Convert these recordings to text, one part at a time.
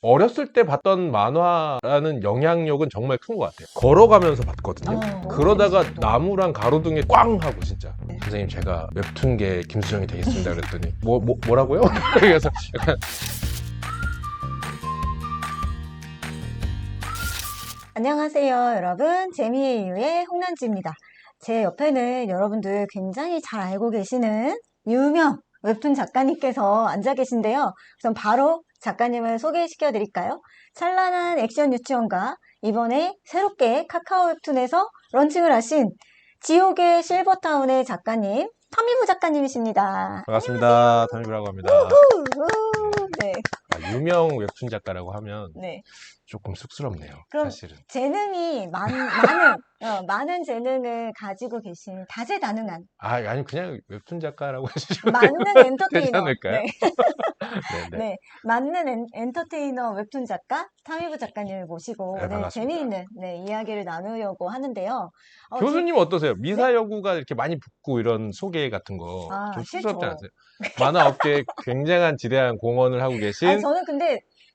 어렸을 때 봤던 만화라는 영향력은 정말 큰 것 같아요. 걸어가면서 봤거든요. 그러다가 나무랑 가로등에 꽝 하고 진짜 선생님 제가 웹툰계 김수정이 되겠습니다 그랬더니 뭐라고요? 그래서 약간 안녕하세요, 여러분. 재미의 이유의 홍난지입니다. 제 옆에는 여러분들 굉장히 잘 알고 계시는 유명 웹툰 작가님께서 앉아 계신데요. 우선 바로 작가님을 소개시켜 드릴까요? 찬란한 액션 유치원과 이번에 새롭게 카카오 웹툰에서 런칭을 하신 지옥의 실버타운의 작가님, 터미부 작가님이십니다. 반갑습니다. 담임이라고 합니다. 네. 유명 웹툰 작가라고 하면 네. 조금 쑥스럽네요. 그럼 사실은. 재능이 많은 재능을 가지고 계신 다재다능한 아니 그냥 웹툰 작가라고 하시면 만능 되지 엔터테이너. 않을까요? 네. 네네. 네. 만능 엔터테이너 웹툰 작가 타미부 작가님을 모시고 네, 오늘 반갑습니다. 재미있는 이야기를 나누려고 하는데요. 교수님 어떠세요? 미사여구가 이렇게 많이 붙고 이런 소개 같은 거 좀 쑥스럽지 싫죠. 않으세요? 만화 업계에 굉장한 지대한 공헌을 하고 계신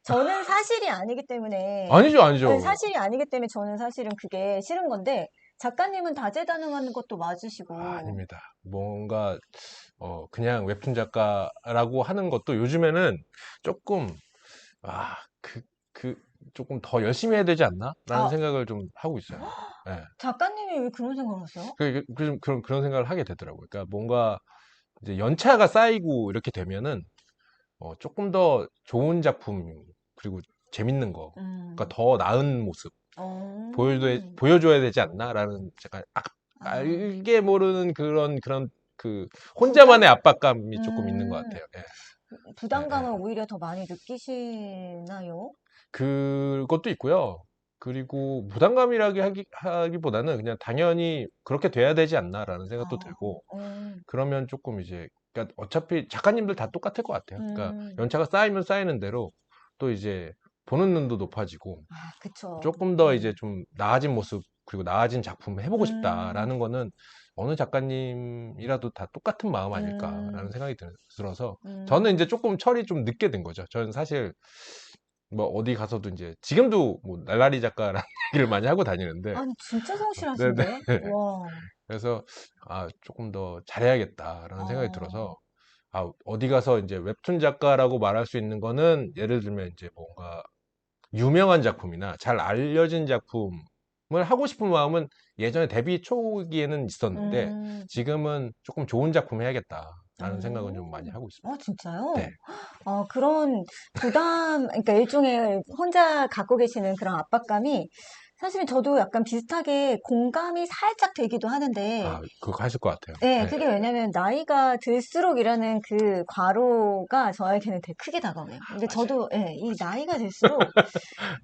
저는 사실이 아니기 때문에 아니죠. 사실이 아니기 때문에 저는 사실은 그게 싫은 건데 작가님은 다재다능한 것도 맞으시고 아닙니다. 뭔가 그냥 웹툰 작가라고 하는 것도 요즘에는 조금 아, 조금 더 열심히 해야 되지 않나? 라는 아, 생각을 좀 하고 있어요. 예. 작가님이 왜 그런 생각을 하세요? 그런 생각을 하게 되더라고요. 그러니까 뭔가 이제 연차가 쌓이고 이렇게 되면은 조금 더 좋은 작품 그리고 재밌는 거, 그러니까 더 나은 모습 보여줘야 되지 않나라는 약간 알게 모르는 그런 그 혼자만의 압박감이 조금 있는 것 같아요. 예. 부담감을 오히려 더 많이 느끼시나요? 그것도 있고요. 그리고 하기보다는 그냥 당연히 그렇게 돼야 되지 않나라는 생각도 들고, 그러면 조금 이제, 그러니까 어차피 작가님들 다 똑같을 것 같아요. 그러니까 연차가 쌓이면 쌓이는 대로 또 이제 보는 눈도 높아지고, 그쵸. 조금 더 이제 좀 나아진 모습, 그리고 나아진 작품을 해보고 싶다라는 거는 어느 작가님이라도 다 똑같은 마음 아닐까라는 생각이 들어서, 저는 이제 조금 철이 좀 늦게 된 거죠. 저는 사실 뭐 어디 가서도 이제 지금도 뭐 날라리 작가라는 얘기를 많이 하고 다니는데 아니, 진짜 네네. 성실하신데요? 와. 그래서 조금 더 잘해야겠다라는 생각이 들어서 어디 가서 이제 웹툰 작가라고 말할 수 있는 거는 예를 들면 이제 뭔가 유명한 작품이나 잘 알려진 작품을 하고 싶은 마음은 예전에 데뷔 초기에는 있었는데 지금은 조금 좋은 작품 해야겠다라는 생각은 좀 많이 하고 있습니다. 진짜요? 네. 그런 그러니까 일종의 혼자 갖고 계시는 그런 압박감이 사실은 저도 약간 비슷하게 공감이 살짝 되기도 하는데, 그거 하실 것 같아요. 네, 네. 그게 왜냐면 나이가 들수록이라는 그 괄호가 저에게는 되게 크게 다가와요. 근데 저도 이 나이가 들수록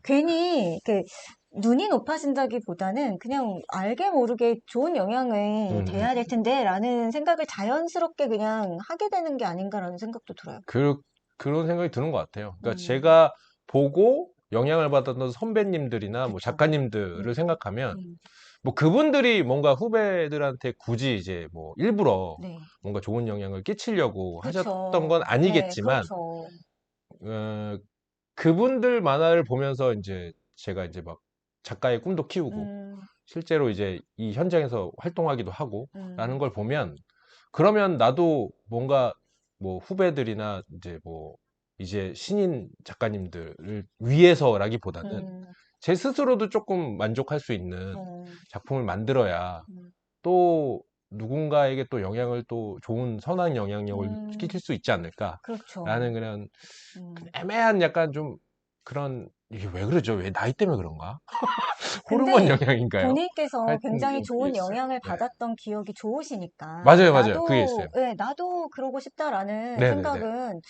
괜히 이렇게 눈이 높아진다기보다는 그냥 알게 모르게 좋은 영향을 돼야 될 텐데라는 생각을 자연스럽게 그냥 하게 되는 게 아닌가라는 생각도 들어요. 그런 생각이 드는 것 같아요. 그러니까 제가 보고 영향을 받았던 선배님들이나 뭐 그쵸. 작가님들을 생각하면 음, 뭐 그분들이 뭔가 후배들한테 굳이 이제 뭐 일부러 네. 뭔가 좋은 영향을 끼치려고 하셨던 건 그쵸. 네, 아니겠지만 그렇죠. 어, 그분들 만화를 보면서 이제 제가 이제 막 작가의 꿈도 키우고 음, 실제로 이제 이 현장에서 활동하기도 하고 라는 음, 걸 보면 그러면 나도 뭔가 뭐 후배들이나 이제 신인 작가님들을 위해서라기보다는 음, 제 스스로도 조금 만족할 수 있는 음, 작품을 만들어야 음, 또 누군가에게 또 영향을 또 좋은 선한 영향력을 끼칠 수 있지 그렇죠. 않을까라는 그런 음. 애매한 약간 좀 그런 이게 왜 그러죠? 왜 나이 때문에 그런가? 호르몬 근데 영향인가요? 본인께서 하여튼 굉장히 그게 좋은 있어요. 영향을 네. 받았던 기억이 좋으시니까, 맞아요. 그게 있어요. 나도 그러고 싶다라는 네네네. 생각은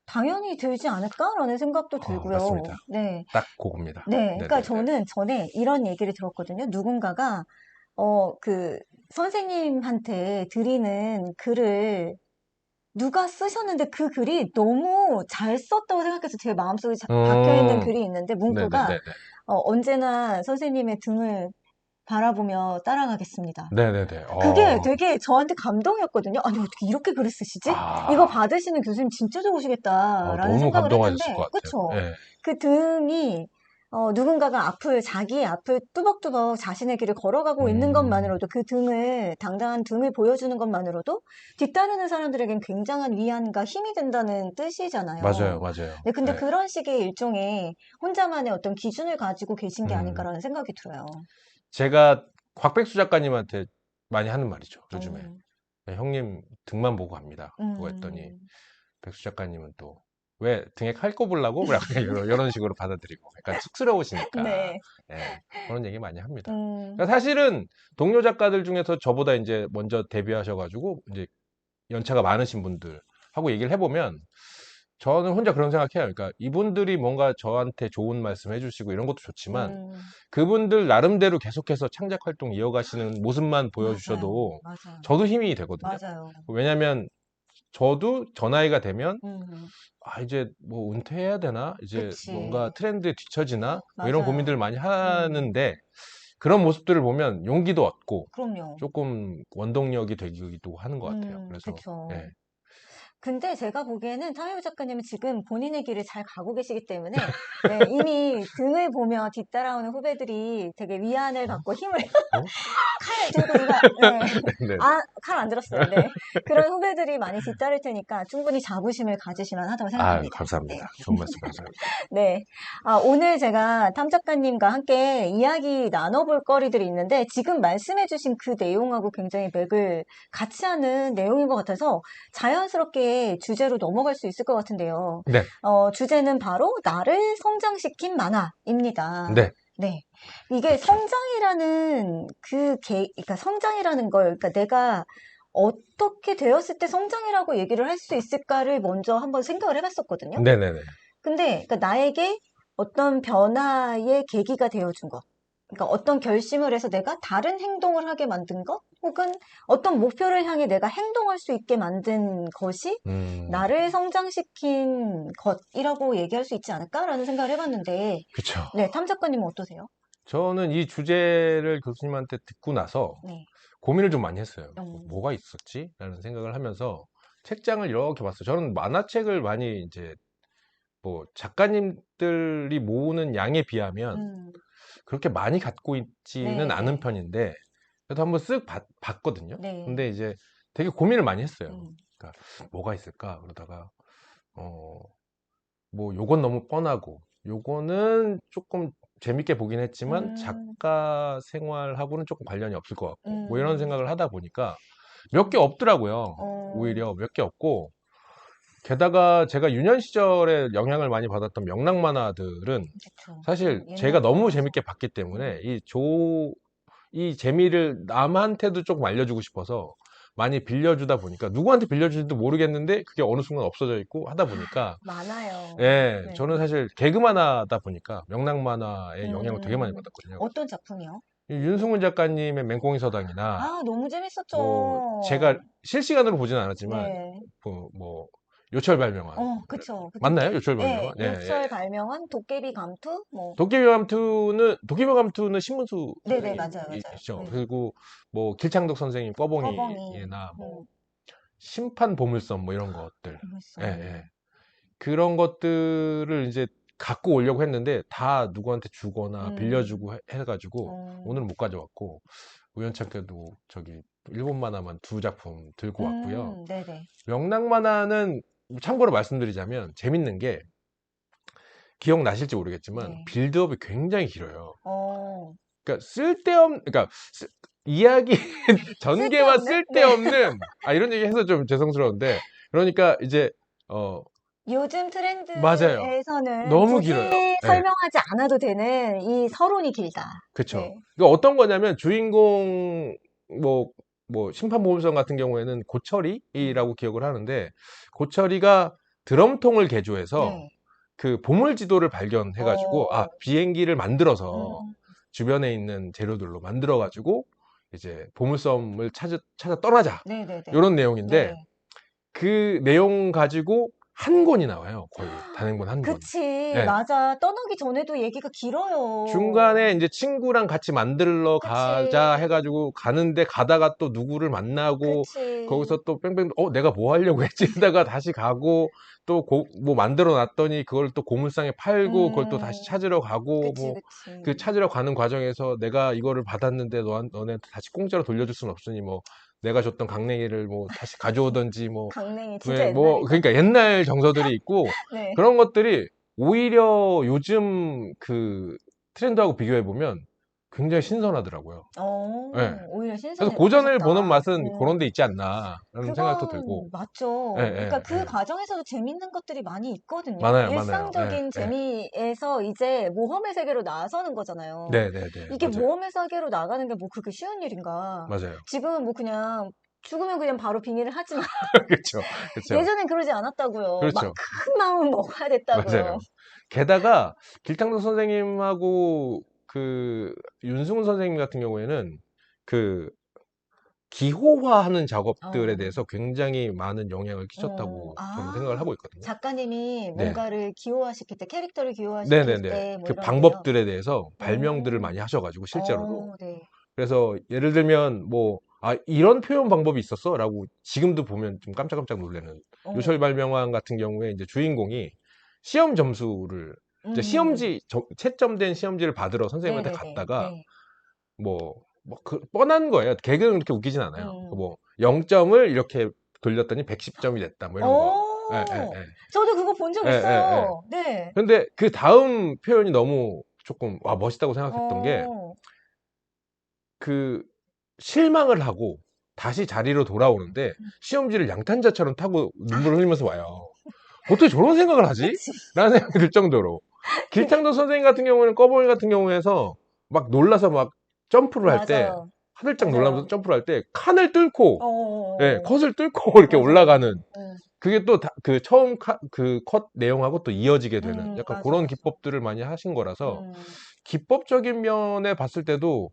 당연히 들지 않을까라는 생각도 들고요. 맞습니다. 네. 딱 그겁니다. 네. 그러니까 네네네. 저는 전에 이런 얘기를 들었거든요. 누군가가, 그, 선생님한테 드리는 글을 누가 쓰셨는데 그 글이 너무 잘 썼다고 생각해서 제 마음속에 박혀있는 음, 글이 있는데 문구가, 네네네네. 언제나 선생님의 등을 바라보며 따라가겠습니다. 네네네. 그게 되게 저한테 감동이었거든요. 아니, 어떻게 이렇게 글을 쓰시지? 이거 아, 받으시는 교수님 진짜 좋으시겠다라는 너무 생각을 감동하셨을 했는데, 것 같아요. 그쵸? 예. 그 등이, 누군가가 자기의 앞을 뚜벅뚜벅 자신의 길을 걸어가고 있는 음, 것만으로도 당당한 등을 보여주는 것만으로도 뒤따르는 사람들에겐 굉장한 위안과 힘이 된다는 맞아요, 뜻이잖아요. 맞아요. 네, 근데 예. 그런 식의 일종의 혼자만의 어떤 기준을 가지고 계신 게 음, 아닌가라는 생각이 들어요. 제가 곽백수 작가님한테 많이 하는 말이죠, 요즘에. 음, 형님 등만 보고 갑니다. 그거 했더니, 음, 백수 작가님은 또, 왜 등에 칼 꼽으려고? 뭐 약간 이런 식으로 받아들이고, 약간 쑥스러우시니까, 네. 예, 그런 얘기 많이 합니다. 음, 그러니까 사실은 동료 작가들 중에서 저보다 이제 먼저 데뷔하셔가지고, 이제 연차가 많으신 분들하고 얘기를 해보면, 저는 혼자 그런 생각해요. 그러니까 이분들이 뭔가 저한테 좋은 말씀 해주시고 이런 것도 좋지만, 음, 그분들 나름대로 계속해서 창작 활동 이어가시는 모습만 맞아요. 보여주셔도 맞아요. 저도 힘이 되거든요. 맞아요. 왜냐면 저도 저 나이가 되면 음, 이제 뭐 은퇴해야 되나? 이제 그치. 뭔가 트렌드에 뒤처지나? 뭐 이런 고민들을 맞아요. 많이 음, 하는데 그런 모습들을 보면 용기도 얻고 그럼요. 조금 원동력이 되기도 하는 것 같아요. 그래서 그쵸. 예. 근데 제가 보기에는 타미오 작가님은 지금 본인의 길을 잘 가고 계시기 때문에 네, 이미 등을 보며 뒤따라오는 후배들이 되게 위안을 어? 받고 힘을 어? 칼 들고 누가 네. 네. 칼 안 들었어요. 네. 그런 후배들이 많이 뒤따를 테니까 충분히 자부심을 가지시면 하다고 아유, 생각합니다. 네. 감사합니다. 좋은 말씀 감사합니다. 네. 오늘 제가 탐 작가님과 함께 이야기 나눠볼 거리들이 있는데 지금 말씀해주신 그 내용하고 굉장히 맥을 같이 하는 내용인 것 같아서 자연스럽게 주제로 넘어갈 수 있을 것 같은데요. 네, 주제는 바로 나를 성장시킨 만화입니다. 네, 네. 이게 그렇죠. 성장이라는 그러니까 성장이라는 걸, 그러니까 내가 어떻게 되었을 때 성장이라고 얘기를 할 수 있을까를 먼저 한번 생각을 해봤었거든요. 네네네. 근데 그러니까 나에게 어떤 변화의 계기가 되어준 것, 그러니까 어떤 결심을 해서 내가 다른 행동을 하게 만든 것, 혹은 어떤 목표를 향해 내가 행동할 수 있게 만든 것이 음, 나를 성장시킨 것이라고 얘기할 수 있지 않을까라는 생각을 해봤는데, 그쵸. 네, 탐 작가님은 어떠세요? 저는 이 주제를 교수님한테 듣고 나서 네, 고민을 좀 많이 했어요. 음, 뭐가 있었지? 라는 생각을 하면서 책장을 이렇게 봤어요. 저는 만화책을 많이 이제 뭐 작가님들이 모으는 양에 비하면 음, 그렇게 많이 갖고 있지는 네, 않은 네, 편인데 그래도 한번 쓱 봤거든요. 네, 근데 이제 되게 고민을 많이 했어요. 음, 그러니까 뭐가 있을까? 그러다가 어, 뭐 요건 너무 뻔하고 요거는 조금 재밌게 보긴 했지만 음, 작가 생활하고는 조금 관련이 없을 것 같고 뭐 이런 음, 생각을 하다 보니까 몇 개 없더라고요. 어, 오히려 몇 개 없고 게다가 제가 유년 시절에 영향을 많이 받았던 명랑 만화들은 그쵸. 사실 제가 옛날 너무 거라서. 재밌게 봤기 음, 때문에 이 재미를 남한테도 조금 알려주고 싶어서 많이 빌려주다 보니까 누구한테 빌려주지도 모르겠는데 그게 어느 순간 없어져 있고 하다 보니까 많아요. 예, 네. 저는 사실 개그만 하다 보니까 명랑 만화의 영향을 되게 많이 음, 받았거든요. 어떤 작품이요? 이 윤승훈 작가님의 맹꽁이 서당이나 너무 뭐 제가 재밌었죠. 실시간으로 보지는 않았지만 네. 뭐 요철 발명한 그쵸. 그 맞나요? 요철 발명한? 예, 예. 요철 발명한 도깨비 감투? 뭐, 도깨비 감투는 신문수 네네, 맞아요, 맞아요. 선생님이시죠. 네. 그리고 뭐 길창덕 선생님 꺼벙이, 꿔봉이나 뭐 심판 보물섬 뭐 이런 것들. 예, 예. 보물섬. 그런 것들을 이제 갖고 오려고 했는데 다 누구한테 주거나 음, 빌려주고 해가지고 어, 오늘 못 가져왔고 우연찮게도 저기 일본 만화만 두 작품 들고 왔고요. 네네. 명랑 만화는 참고로 말씀드리자면 재밌는 게 기억나실지 모르겠지만 네. 빌드업이 굉장히 길어요. 어, 그러니까 그러니까 이야기 전개와 쓸데없는? 네. 쓸데없는 이런 얘기 해서 좀 죄송스러운데 그러니까 이제 어 요즘 맞아요. 트렌드에서는 너무 굳이 길어요. 예. 설명하지 않아도 되는 이 서론이 길다. 그쵸. 네. 그러니까 어떤 거냐면 주인공 뭐 심판보험성 같은 경우에는 음, 고철이라고 기억을 하는데 고철이가 드럼통을 개조해서 네. 그 보물 지도를 발견해 가지고 어, 비행기를 만들어서 음, 주변에 있는 재료들로 만들어 가지고 이제 보물섬을 찾아 떠나자. 네네네. 요런 내용인데 네. 그 내용 가지고 한 권이 나와요. 거의 단행본 한 권. 그치, 예. 맞아. 떠나기 전에도 얘기가 길어요. 중간에 이제 친구랑 같이 만들러 가자 그치, 해가지고 가는데 가다가 또 누구를 만나고 그치. 거기서 또 뺑뺑 내가 뭐 하려고 했지 하다가 다시 가고 또 뭐 만들어 놨더니 그걸 또 고물상에 팔고 그걸 또 다시 음, 찾으러 가고 그치, 뭐 그치. 그 찾으러 가는 과정에서 내가 이거를 받았는데 너네한테 다시 공짜로 돌려줄 수는 없으니 뭐 내가 줬던 강냉이를 뭐 다시 가져오든지 뭐 강냉이 진짜 왜 뭐 옛날이다. 그러니까 옛날 정서들이 있고 네. 그런 것들이 오히려 요즘 그 트렌드하고 비교해 보면 굉장히 신선하더라고요. 예. 오히려 그래서 고전을 보는 신선하셨다. 맛은 그런 데 있지 않나라는 생각도 들고. 그건 예, 맞죠. 예, 그러니까 그 예. 과정에서도 재밌는 것들이 많이 있거든요. 많아요, 많아요. 예, 일상적인 예. 재미에서 이제 모험의 세계로 나서는 거잖아요. 네, 네, 네. 이게 맞아요. 모험의 세계로 나가는 게 뭐 그렇게 쉬운 일인가. 맞아요. 지금은 뭐 그냥 죽으면 그냥 바로 빙의를 하지만 그렇죠. 그렇죠. 예전엔 그러지 않았다고요. 막 그렇죠. 큰 마음을 먹어야 됐다고요. 맞아요. 게다가 길탕도 선생님하고 그 윤승훈 선생님 같은 경우에는 그 기호화하는 작업들에 어, 대해서 굉장히 많은 영향을 끼쳤다고 저는 생각을 하고 있거든요. 작가님이 네. 뭔가를 기호화시킬 때, 캐릭터를 기호화시킬 네네네. 때, 뭐 그 이런데요. 방법들에 대해서 발명들을 음, 많이 하셔가지고, 실제로도. 네. 그래서 예를 들면, 뭐, 아, 이런 표현 방법이 있었어? 라고 지금도 보면 좀 깜짝깜짝 놀라는. 어, 요철 발명왕 같은 경우에 이제 주인공이 시험 점수를, 이제 음, 채점된 시험지를 받으러 선생님한테 네네네, 갔다가, 네. 뻔한 거예요. 개그는 그렇게 웃기진 않아요. 음. 뭐, 0점을 이렇게 돌렸더니 110점이 됐다. 뭐 이런 거. 예, 예, 예. 저도 그거 본 적 예, 예, 예. 있어요. 네. 근데 그 다음 표현이 너무 조금 와 멋있다고 생각했던 게 어, 그 실망을 하고 다시 자리로 돌아오는데 시험지를 양탄자처럼 타고 눈물을 흘리면서 와요. 어떻게 저런 생각을 하지? 그치. 라는 생각이 들 정도로. 그게, 길창도 선생님 같은 경우는 꺼보이 같은 경우에서 막 놀라서 막 점프를 할 때 맞아요. 하늘짝 놀라면서 맞아요. 점프를 할 때 칸을 뚫고 예, 어, 컷을 뚫고 이렇게 맞아요. 올라가는 음, 그게 또 그 처음 그 컷 내용하고 또 이어지게 되는 약간 맞아, 그런 맞아. 기법들을 많이 하신 거라서 음, 기법적인 면에 봤을 때도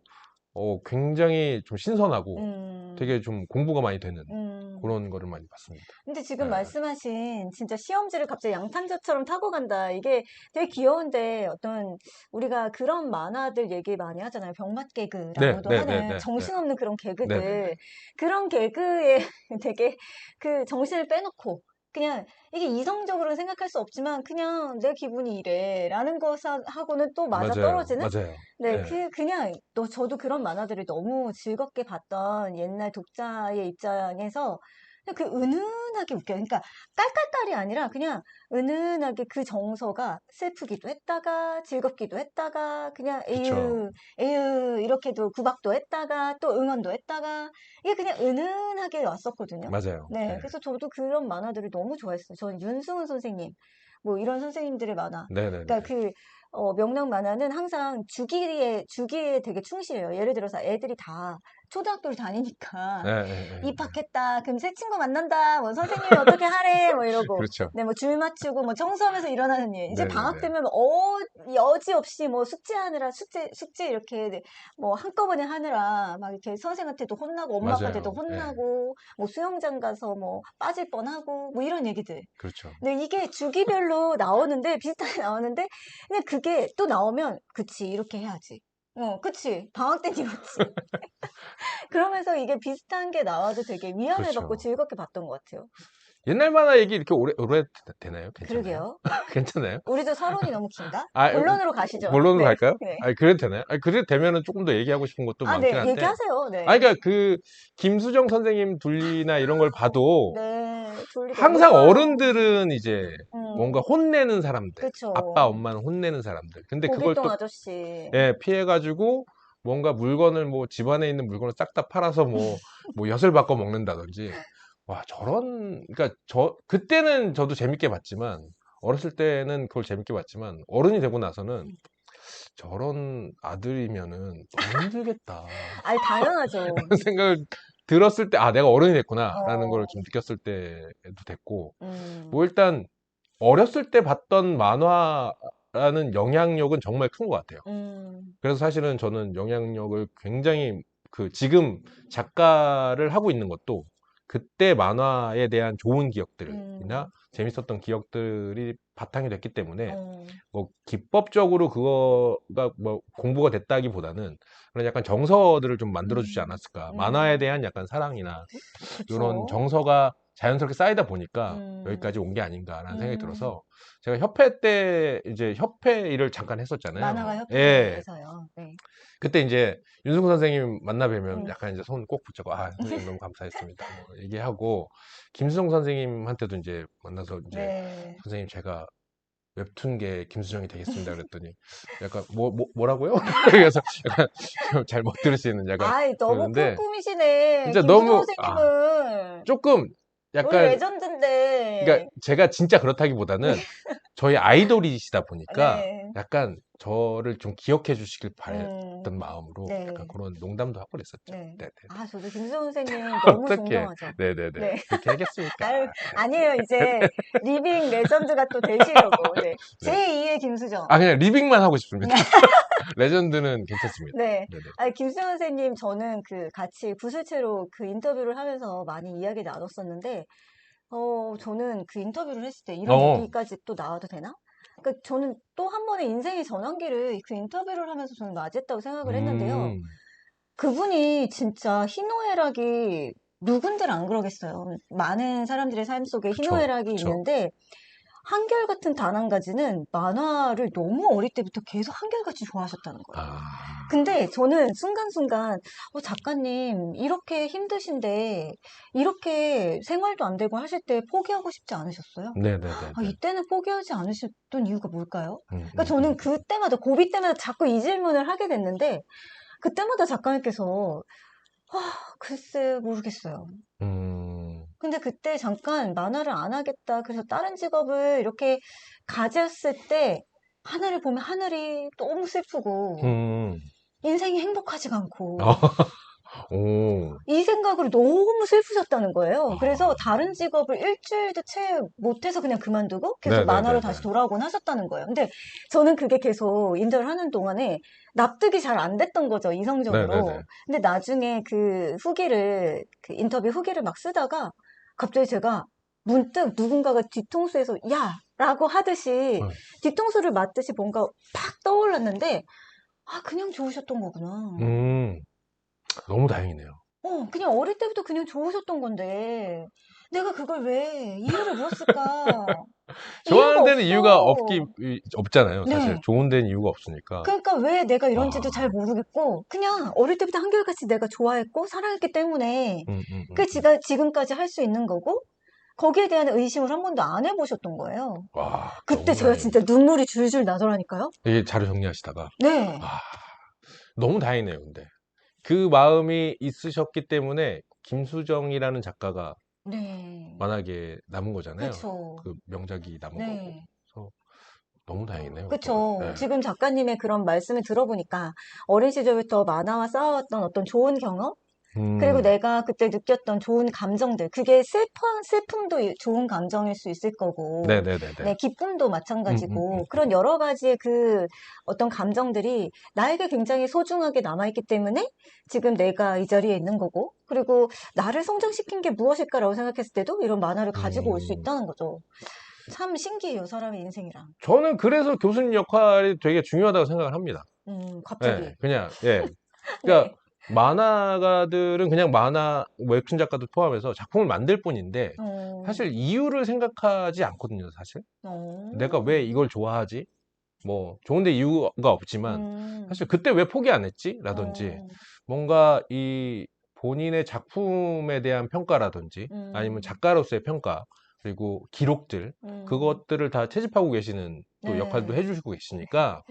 굉장히 좀 신선하고 음, 되게 좀 공부가 많이 되는 음. 그런 거를 많이 봤습니다. 근데 예. 지금 말씀하신 진짜 시험지를 갑자기 양탄자처럼 타고 간다. 이게 되게 귀여운데 어떤 우리가 그런 만화들 얘기 많이 하잖아요. 병맛 네, 개그라고도 네, 네, 하는 네, 네, 정신없는 그런 네, 네, 개그들. 그런 개그에 되게 그 정신을 빼놓고 그냥 이게 이성적으로 생각할 수 없지만 그냥 내 기분이 이래 라는 것하고는 또 맞아 맞아요, 떨어지는 맞아요. 네, 예, 그냥, 저도 그런 만화들을 너무 즐겁게 봤던 옛날 독자의 입장에서, 그냥 그 은은하게 웃겨요. 그러니까, 깔깔깔이 아니라 그냥 은은하게 그 정서가 슬프기도 했다가, 즐겁기도 했다가, 그냥, 그쵸. 에휴, 에휴, 이렇게도 구박도 했다가, 또 응원도 했다가, 이게 그냥 은은하게 왔었거든요. 맞아요. 네, 예. 그래서 저도 그런 만화들을 너무 좋아했어요. 저는 윤수훈 선생님, 뭐 이런 선생님들의 만화. 네, 네, 네. 그러니까 명랑 만화는 항상 주기에 되게 충실해요. 예를 들어서 애들이 다 초등학교를 다니니까 예, 예, 예. 입학했다. 그럼 새 친구 만난다. 뭐 선생님이 어떻게 하래. 뭐 이러고. 그렇죠. 네, 뭐 줄 맞추고 뭐 청소하면서 일어나는 일. 이제 네, 네, 방학 네. 되면 여지없이 뭐 숙제하느라 숙제 이렇게 뭐 한꺼번에 하느라 막 이렇게 선생한테도 혼나고 엄마 아빠한테도 맞아요. 예, 혼나고 뭐 수영장 가서 뭐 빠질 뻔하고 뭐 이런 얘기들. 그렇죠. 근데 이게 주기별로 나오는데, 비슷하게 나오는데, 그냥 그게 또 나오면, 그치, 이렇게 해야지. 그치. 방학 땐 이렇지. 그러면서 이게 비슷한 게 나와도 되게 위안을 받고 그렇죠. 즐겁게 봤던 것 같아요. 옛날 만화 얘기 이렇게 오래 되나요? 괜찮아요? 그러게요. 괜찮아요? 우리도 서론이 너무 긴가? 아, 본론으로 가시죠. 본론으로 네. 갈까요? 네. 아, 그래도 되나요? 아, 그래도 되면은 조금 더 얘기하고 싶은 것도 아, 많긴 네. 한데. 얘기하세요. 아, 네. 그러니까 그 김수정 선생님 둘리나 이런 걸 봐도 네. 졸리 너무 항상 좋아요. 어른들은 이제 뭔가 음, 혼내는 사람들, 아빠, 그쵸. 엄마는 혼내는 사람들. 근데 그걸 보길동 또 아저씨. 피해가지고 뭔가 물건을 뭐 집안에 있는 물건을 싹 다 팔아서 뭐 엿을 바꿔 먹는다든지. 와, 그러니까 그때는 저도 재밌게 봤지만, 어렸을 때는 그걸 재밌게 봤지만, 어른이 되고 나서는 저런 아들이면은 너무 힘들겠다. 아니, 당연하죠. 그런 생각을 들었을 때, 아, 내가 어른이 됐구나라는 걸 어, 좀 느꼈을 때도 됐고, 음, 뭐 일단 어렸을 때 봤던 만화라는 영향력은 정말 큰 것 같아요. 음, 그래서 사실은 저는 영향력을 굉장히 지금 작가를 하고 있는 것도 그때 만화에 대한 좋은 기억들이나 음, 재밌었던 기억들이 바탕이 됐기 때문에 어, 뭐 기법적으로 그거가 뭐 공부가 됐다기보다는 그런 약간 정서들을 좀 만들어주지 음, 않았을까. 만화에 음, 대한 약간 사랑이나 이런 그쵸. 정서가 자연스럽게 쌓이다 보니까 여기까지 음, 온 게 아닌가라는 생각이 음, 들어서 제가 협회 때 이제 협회 일을 잠깐 했었잖아요. 만화가 예. 협회에서요. 네. 그때 이제 윤승구 선생님 만나 뵈면 음, 약간 이제 손 꼭 붙잡고 아 선생님 너무 감사했습니다 뭐 얘기하고 김수정 선생님한테도 이제 만나서 이제 네. 선생님 제가 웹툰계 김수정이 되겠습니다 그랬더니 약간 뭐라고요? 그래서 약간 잘 못 들을 수 있는 약간 아이, 너무 큰 그러는데 꿈이시네. 진짜 김수정 너무 선생님은. 조금 우리 약간 그러니까 레전드인데. 제가 진짜 그렇다기보다는 저희 아이돌이시다 보니까 네. 약간 저를 좀 기억해 주시길 음, 바랬던 마음으로 약간 네. 그런 농담도 하고 그랬었죠. 네. 네네네. 아, 저도 김수정 선생님 너무 어떻게? 존경하죠. 네네네. 네. 그렇게 하겠습니까? 아유, 아니에요. 이제 리빙 레전드가 또 되시려고. 네. 네. 제2의 김수정. 아, 그냥 리빙만 하고 싶습니다. 레전드는 괜찮습니다. 네. 네네. 아니, 김수정 선생님, 저는 그 같이 구슬체로 그 인터뷰를 하면서 많이 이야기 나눴었는데, 저는 그 인터뷰를 했을 때 이런 어, 얘기까지 또 나와도 되나? 그러니까 저는 또 한 번의 인생의 전환기를 그 인터뷰를 하면서 저는 맞이했다고 생각을 했는데요. 음, 그분이 진짜 희노애락이 누군들 안 그러겠어요. 많은 사람들의 삶 속에 그쵸, 희노애락이 그쵸. 있는데 한결같은 단 한 가지는 만화를 너무 어릴 때부터 계속 한결같이 좋아하셨다는 거예요. 아, 근데 저는 순간순간 작가님 이렇게 힘드신데 이렇게 생활도 안 되고 하실 때 포기하고 싶지 않으셨어요? 아, 네네네네. 이때는 포기하지 않으셨던 이유가 뭘까요? 음, 그러니까 음, 저는 음, 그때마다 고비 때마다 자꾸 이 질문을 하게 됐는데 그때마다 작가님께서 글쎄 모르겠어요. 음, 근데 그때 잠깐 만화를 안 하겠다. 그래서 다른 직업을 이렇게 가졌을 때 하늘을 보면 하늘이 너무 슬프고 음, 인생이 행복하지가 않고 아, 오, 이 생각으로 너무 슬프셨다는 거예요. 그래서 아, 다른 직업을 일주일도 채 못해서 그냥 그만두고 계속 만화로 다시 네네네네. 돌아오곤 하셨다는 거예요. 근데 저는 그게 계속 인터뷰를 하는 동안에 납득이 잘 안 됐던 거죠, 네네네. 이성적으로. 근데 나중에 그 후기를, 그 인터뷰 후기를 막 쓰다가 갑자기 제가 문득 누군가가 뒤통수에서 야! 라고 하듯이 어, 뒤통수를 맞듯이 뭔가 팍 떠올랐는데 그냥 좋으셨던 거구나. 음, 너무 다행이네요. 그냥 어릴 때부터 그냥 좋으셨던 건데, 내가 그걸 왜 이유를 물었을까? 이유가 좋아하는 데는 이유가 없어. 없잖아요. 사실. 네. 좋은 데는 이유가 없으니까. 그러니까 왜 내가 이런지도 잘 아, 모르겠고, 그냥 어릴 때부터 한결같이 내가 좋아했고, 사랑했기 때문에, 음, 음, 음, 그 지가 지금까지 할 수 있는 거고, 거기에 대한 의심을 한 번도 안 해보셨던 거예요. 와, 그때 너무 제가 진짜 다행입니다. 눈물이 줄줄 나더라니까요. 되게 잘 정리하시다가. 네. 아, 너무 다행이네요, 근데. 그 마음이 있으셨기 때문에 김수정이라는 작가가 네. 만화계에 남은 거잖아요. 그쵸. 그 명작이 남은 거고. 네. 그래서 너무 다행이네요, 그거는. 그쵸. 네. 지금 작가님의 그런 말씀을 들어보니까 어린 시절부터 만화와 싸웠던 어떤 좋은 경험? 그리고 음, 내가 그때 느꼈던 좋은 감정들. 그게 슬픔도 좋은 감정일 수 있을 거고, 네네네네. 네, 기쁨도 음, 음, 음, 마찬가지고, 그런 여러 가지의 그 어떤 감정들이 나에게 굉장히 소중하게 남아있기 때문에 지금 내가 이 자리에 있는 거고, 그리고 나를 성장시킨 게 무엇일까라고 생각했을 때도 이런 만화를 가지고 올 수 음. 있다는 거죠. 참 신기해요, 사람의 인생이랑. 저는 그래서 교수님 역할이 되게 중요하다고 생각을 합니다. 예, 갑자기. 그냥, 예. 그러니까 네. 만화가들은 그냥 만화, 웹툰 작가도 포함해서 작품을 만들 뿐인데 어, 사실 이유를 생각하지 않거든요, 사실. 내가 왜 어, 이걸 좋아하지? 뭐, 좋은데 이유가 없지만 사실 음, 그때 왜 포기 안 했지? 라든지 어, 뭔가 이 본인의 작품에 대한 평가라든지 아니면 음, 작가로서의 평가 그리고 기록들 음, 그것들을 다 채집하고 계시는 또 역할도 네. 해주시고 계시니까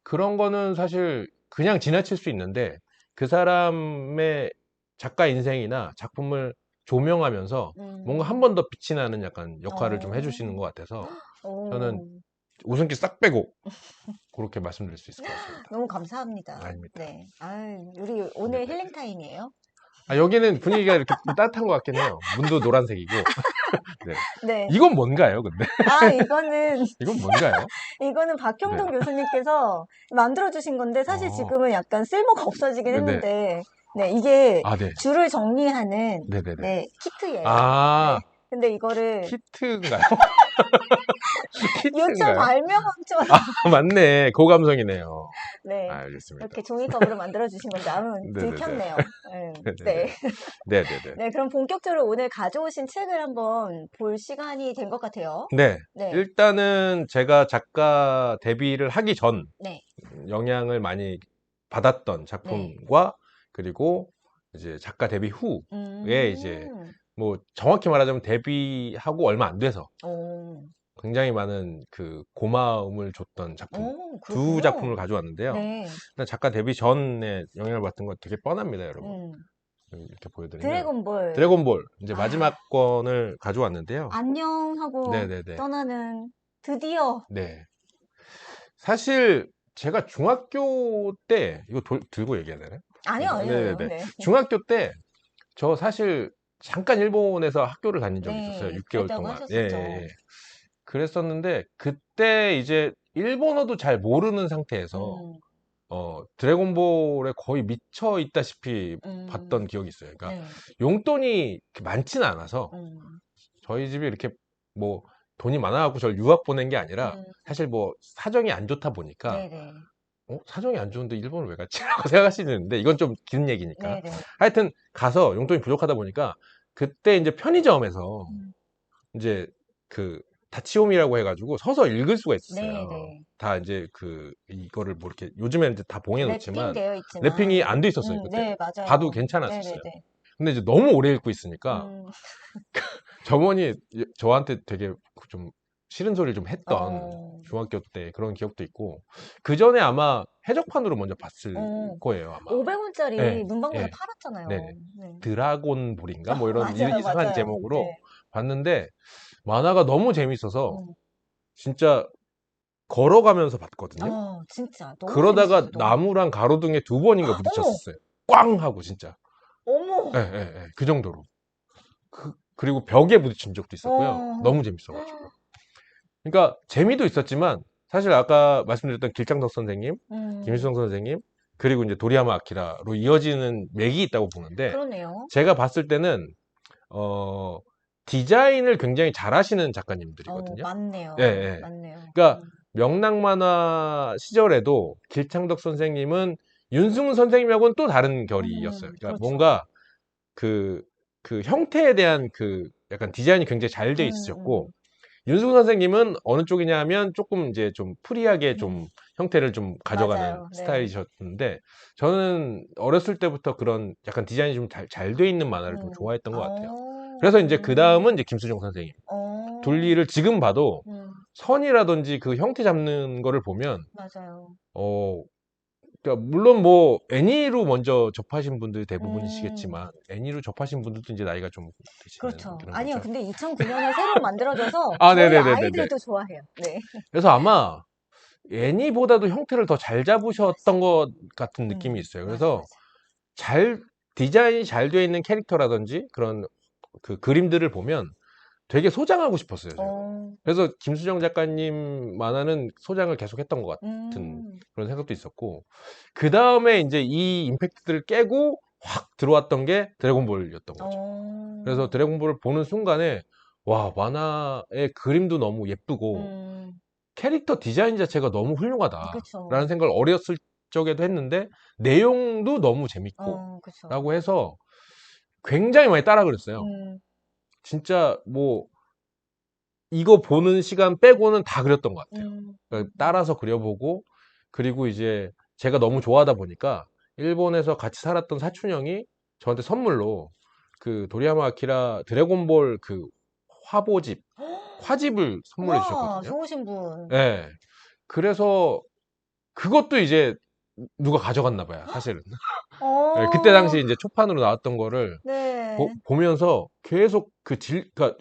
그런 거는 사실 그냥 지나칠 수 있는데 그 사람의 작가 인생이나 작품을 조명하면서 뭔가 한 음, 번 더 빛이 나는 약간 역할을 좀 어, 해주시는 것 같아서 저는 어, 웃음기 싹 빼고 그렇게 말씀드릴 수 있을 것 같습니다. 너무 감사합니다. 아닙니다. 네. 아유, 우리 오늘 네네. 힐링 타임이에요. 아, 여기는 분위기가 이렇게 좀 따뜻한 것 같긴 해요. 문도 노란색이고. 네. 네. 이건 뭔가요, 근데? 이거는, 이건 뭔가요? 이거는 네. 박형동 교수님께서 만들어주신 건데, 사실 어, 지금은 약간 쓸모가 없어지긴 네네. 했는데, 네, 이게 아, 네. 줄을 정리하는 네네네. 네, 키트예요. 아, 네. 근데 이거를 키트인가요? 요청 키트인가요? 발명업체로 아, 맞네. 고감성이네요. 네. 알겠습니다. 이렇게 종이컵으로 만들어 주신 건데 아무 네네네. 들켰네요. 네. 네. 네네네. 네네네. 네, 그럼 본격적으로 오늘 가져오신 책을 한번 볼 시간이 된 것 같아요. 네. 네. 일단은 제가 작가 데뷔를 하기 전 네. 영향을 많이 받았던 네. 작품과 그리고 이제 작가 데뷔 후에 이제 음. 뭐 정확히 말하자면 데뷔하고 얼마 안 돼서 오. 굉장히 많은 그 고마움을 줬던 작품 오, 두 작품을 그렇군요. 가져왔는데요. 네. 일단 작가 데뷔 전에 영향을 받은 건 되게 뻔합니다, 여러분. 음. 이렇게 보여드리면 드래곤볼. 드래곤볼 이제 아, 마지막 권을 가져왔는데요. 안녕 하고 네네네. 떠나는 드디어. 네. 사실 제가 중학교 때 이거 들고 얘기해야 되나요? 아니요, 아니요, 아니요. 네네네. 네. 중학교 때 저 사실 잠깐 일본에서 학교를 다닌 적이 있었어요. 네. 6개월 그랬다고 동안. 예, 예, 하셨었죠. 예. 그랬었는데 그때 이제 일본어도 잘 모르는 상태에서 음. 드래곤볼에 거의 미쳐 있다시피 봤던 음. 기억이 있어요. 그러니까 네. 용돈이 많지는 않아서 음. 저희 집이 이렇게 뭐 돈이 많아갖고 저를 유학 보낸 게 아니라 음. 사실 뭐 사정이 안 좋다 보니까 네네. 사정이 안 좋은데 일본을 왜 갔지? 라고 생각할 수 있는데 이건 좀 긴 얘기니까. 네네. 하여튼 가서 용돈이 부족하다 보니까 그때 이제 편의점에서 음. 이제 그 다치홈이라고 해가지고 서서 읽을 수가 있었어요. 네네. 다 이제 이거를 뭐 이렇게 요즘에는 이제 다 봉해 놓지만 랩핑되어 랩핑이 있지만, 안 돼 있었어요, 그때. 네, 봐도 맞아요. 괜찮았었어요. 네네네. 근데 이제 너무 오래 읽고 있으니까 음. 점원이 저한테 되게 좀 싫은 소리를 좀 했던 어. 중학교 때 그런 기억도 있고 그 전에 아마 해적판으로 먼저 봤을 어. 거예요, 아마. 500원짜리 예, 문방구에서 예, 네네. 팔았잖아요. 네. 드라곤볼인가? 뭐 이런 맞아요, 이상한 맞아요. 제목으로 네. 봤는데 만화가 너무 재밌어서 음. 진짜 걸어가면서 봤거든요. 진짜 너무 그러다가 재밌었어요. 너무. 나무랑 가로등에 두 번인가 어머! 부딪혔었어요. 꽝 하고 진짜. 예, 어머! 예, 예. 그 정도로. 그리고 벽에 부딪힌 적도 있었고요. 어. 너무 재밌어가지고. 그러니까 재미도 있었지만 사실 아까 말씀드렸던 길장덕 선생님, 음. 김일성 선생님, 그리고 이제 도리야마 아키라로 이어지는 맥이 있다고 보는데 그러네요. 제가 봤을 때는 어, 디자인을 굉장히 잘하시는 작가님들이거든요. 예, 맞네요. 예. 맞네요. 그러니까 명랑만화 시절에도 길창덕 선생님은 윤승훈 선생님하고는 또 다른 결이었어요. 그러니까 그렇죠. 뭔가 그, 그 형태에 대한 그 약간 디자인이 굉장히 잘 돼 음, 있으셨고, 음, 윤승훈 선생님은 어느 쪽이냐 하면 조금 이제 좀 프리하게 좀 형태를 좀 가져가는 맞아요. 네. 스타일이셨는데, 저는 어렸을 때부터 그런 약간 디자인이 좀 잘 돼 있는 만화를 좀 좋아했던 것 같아요. 그래서 이제 그 다음은 이제 김수정 선생님. 어, 둘리를 지금 봐도 음, 선이라든지 그 형태 잡는 거를 보면, 맞아요. 어, 그러니까 물론 뭐 애니로 먼저 접하신 분들이 음, 대부분이시겠지만 애니로 접하신 분들도 이제 나이가 좀 되시는 그렇죠. 그런 아니요, 거죠. 근데 2009년에 새로 만들어져서 아, 저희 네네네네네. 아이들도 좋아해요. 네. 그래서 아마 애니보다도 형태를 더 잘 잡으셨던 것 같은 느낌이 있어요. 맞아, 그래서 맞아. 잘 디자인이 잘 되어 있는 캐릭터라든지 그런 그 그림들을 보면 되게 소장하고 싶었어요, 저는. 어, 그래서 김수정 작가님 만화는 소장을 계속 했던 것 같은 음, 그런 생각도 있었고, 그 다음에 이제 이 임팩트를 깨고 확 들어왔던 게 드래곤볼이었던 거죠. 그래서 어, 드래곤볼을 보는 순간에, 와, 만화의 그림도 너무 예쁘고, 음, 캐릭터 디자인 자체가 너무 훌륭하다라는 그쵸. 생각을 어렸을 적에도 했는데, 내용도 너무 재밌고, 그쵸. 라고 해서 굉장히 많이 따라 그랬어요. 음, 진짜 뭐, 이거 보는 시간 빼고는 다 그렸던 것 같아요. 음, 그러니까 따라서 그려보고, 그리고 이제 제가 너무 좋아하다 보니까 일본에서 같이 살았던 사촌 형이 저한테 선물로 그 도리야마 아키라 드래곤볼 그 화보집, 화집을 선물해 와, 주셨거든요. 좋으신 분. 예. 그래서 그것도 이제 누가 가져갔나 봐요, 사실은. 예, 그때 어, 당시 이제 초판으로 나왔던 거를 네. 보면서 계속 그러니까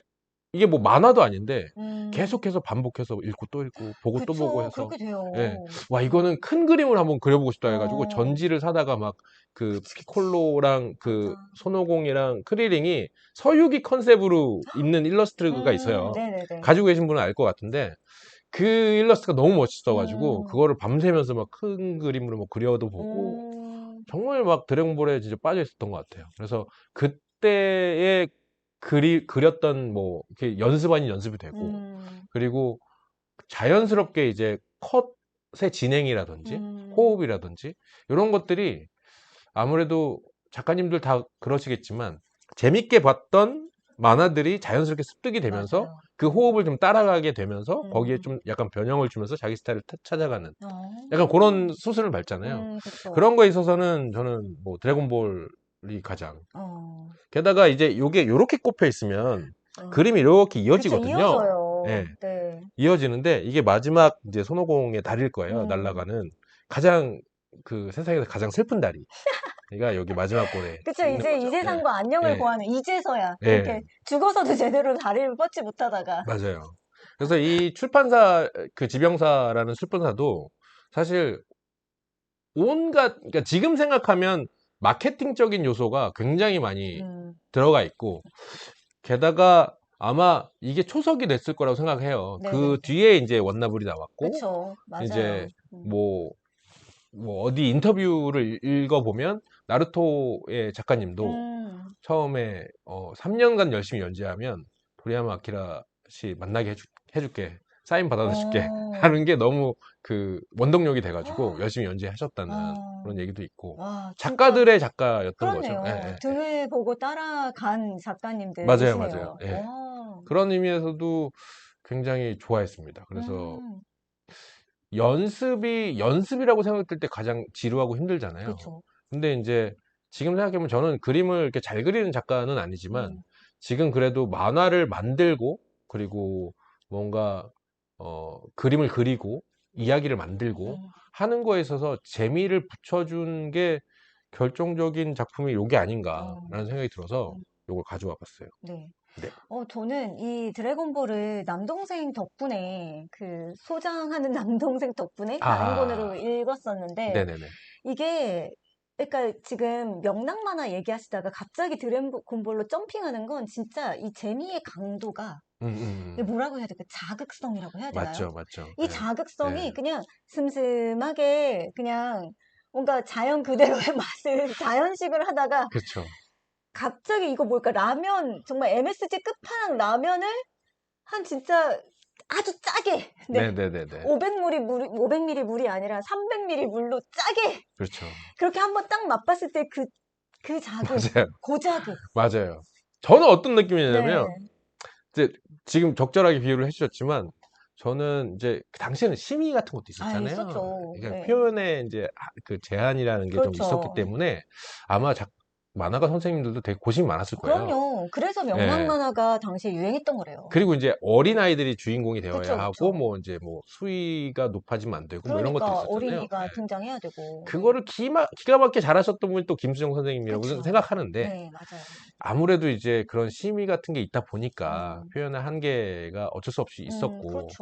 이게 뭐 만화도 아닌데 음, 계속해서 반복해서 읽고 또 읽고 보고 또 보고 그쵸. 해서 그렇게 예. 돼요. 와, 이거는 큰 그림을 한번 그려보고 싶다 해가지고 어, 전지를 사다가 막 그 피콜로랑 그 맞아. 손오공이랑 크리링이 서유기 컨셉으로 있는 일러스트가 있어요. 네네네. 가지고 계신 분은 알 것 같은데 그 일러스트가 너무 멋있어가지고 음, 그거를 밤새면서 막 큰 그림으로 뭐 그려도 보고 음, 정말 막 드래곤볼에 진짜 빠져 있었던 것 같아요. 그래서 그때에 그렸던 뭐 이렇게 연습 아닌 연습이 되고, 음, 그리고 자연스럽게 이제 컷의 진행이라든지 음, 호흡이라든지 이런 것들이 아무래도 작가님들 다 그러시겠지만 재밌게 봤던 만화들이 자연스럽게 습득이 되면서 맞아요. 그 호흡을 좀 따라가게 되면서 거기에 음, 좀 약간 변형을 주면서 자기 스타일을 찾아가는 약간 어, 그런 수순을 밟잖아요. 그쵸. 그런 거에 있어서는 저는 뭐 드래곤볼이 가장. 어, 게다가 이제 요게 요렇게 꼽혀 있으면 어, 그림이 이렇게 그쵸, 이어지거든요. 예. 이어져요. 네. 이어지는데 이게 마지막 이제 손오공의 다리일 거예요. 음, 날아가는 가장 그 세상에서 가장 슬픈 다리. 그러니까 여기 마지막 골에 그쵸. 있는 이제 이 거죠. 세상과 예. 안녕을 예. 고하는 이제서야 예. 이렇게 죽어서도 제대로 다리를 뻗지 못하다가 맞아요. 그래서 이 출판사 그 지병사라는 출판사도 사실 온갖 그러니까 지금 생각하면 마케팅적인 요소가 굉장히 많이 음, 들어가 있고 게다가 아마 이게 초석이 됐을 거라고 생각해요. 그 네네네. 뒤에 이제 원나블이 나왔고 그쵸. 이제 맞아요. 뭐 어디 인터뷰를 읽어보면 나루토의 작가님도 음, 처음에 3년간 열심히 연재하면 도리야마 아키라 씨 만나게 해줄게 사인 받아다 줄게 어, 하는 게 너무 그 원동력이 돼가지고 열심히 연재하셨다는 어, 그런 얘기도 있고 와, 진짜 작가들의 작가였던 거죠. 예, 그러네요. 예, 예. 등을 보고 따라간 맞아요, 맞아요. 작가님들이시네요. 예. 와, 그런 의미에서도 굉장히 좋아했습니다. 그래서 음, 연습이라고 생각될 때 가장 지루하고 힘들잖아요. 그쵸. 근데 이제 지금 생각해보면 저는 그림을 이렇게 잘 그리는 작가는 아니지만 음, 지금 그래도 만화를 만들고 그리고 뭔가 그림을 그리고 이야기를 만들고 음, 하는 거에 있어서 재미를 붙여준 게 결정적인 작품이 요게 어, 아닌가라는 생각이 들어서 음, 요걸 가져와 봤어요. 네. 네. 저는 이 드래곤볼을 남동생 덕분에, 그, 소장하는 남동생 덕분에 아, 단행본으로 읽었었는데, 네네네. 이게, 그러니까 지금 명랑 만화 얘기하시다가 갑자기 드래곤볼로 점핑하는 건 진짜 이 재미의 강도가, 이게 뭐라고 해야 될까? 자극성이라고 해야 되나요? 맞죠, 맞죠. 이 예, 자극성이 예. 그냥 슴슴하게 그냥 뭔가 자연 그대로의 맛을 자연식을 하다가 그쵸. 갑자기 이거 뭘까? 라면, 정말 MSG 끝판왕 라면을 한 진짜 아주 짜게, 네. 네네네네. 500ml 물이 아니라 300ml 물로 짜게 그렇죠. 그렇게 한번 딱 맛봤을 때 그 자극, 맞아요. 고자극. 맞아요. 저는 어떤 느낌이냐면, 네. 이제 지금 적절하게 비유를 해주셨지만, 저는 이제 그 당시에는 심의 같은 것도 아, 있었잖아요. 있었죠. 그러니까 네. 표현의 이제 그 제한이라는 게 좀 있었기 그렇죠. 때문에 아마 만화가 선생님들도 되게 고심이 많았을 거예요. 그럼요. 그래서 명랑 예. 만화가 당시에 유행했던 거래요. 그리고 이제 어린아이들이 주인공이 되어야 그쵸, 하고, 그쵸. 뭐 이제 뭐 수위가 높아지면 안 되고, 뭐 이런 것들이 그러니까 있었잖아요. 어린이가 예. 등장해야 되고, 네. 그거를 기가 막히게 잘하셨던 분이 또 김수정 선생님이라고 그쵸. 생각하는데, 네, 맞아요. 아무래도 이제 그런 심의 같은 게 있다 보니까 어, 표현의 한계가 어쩔 수 없이 있었고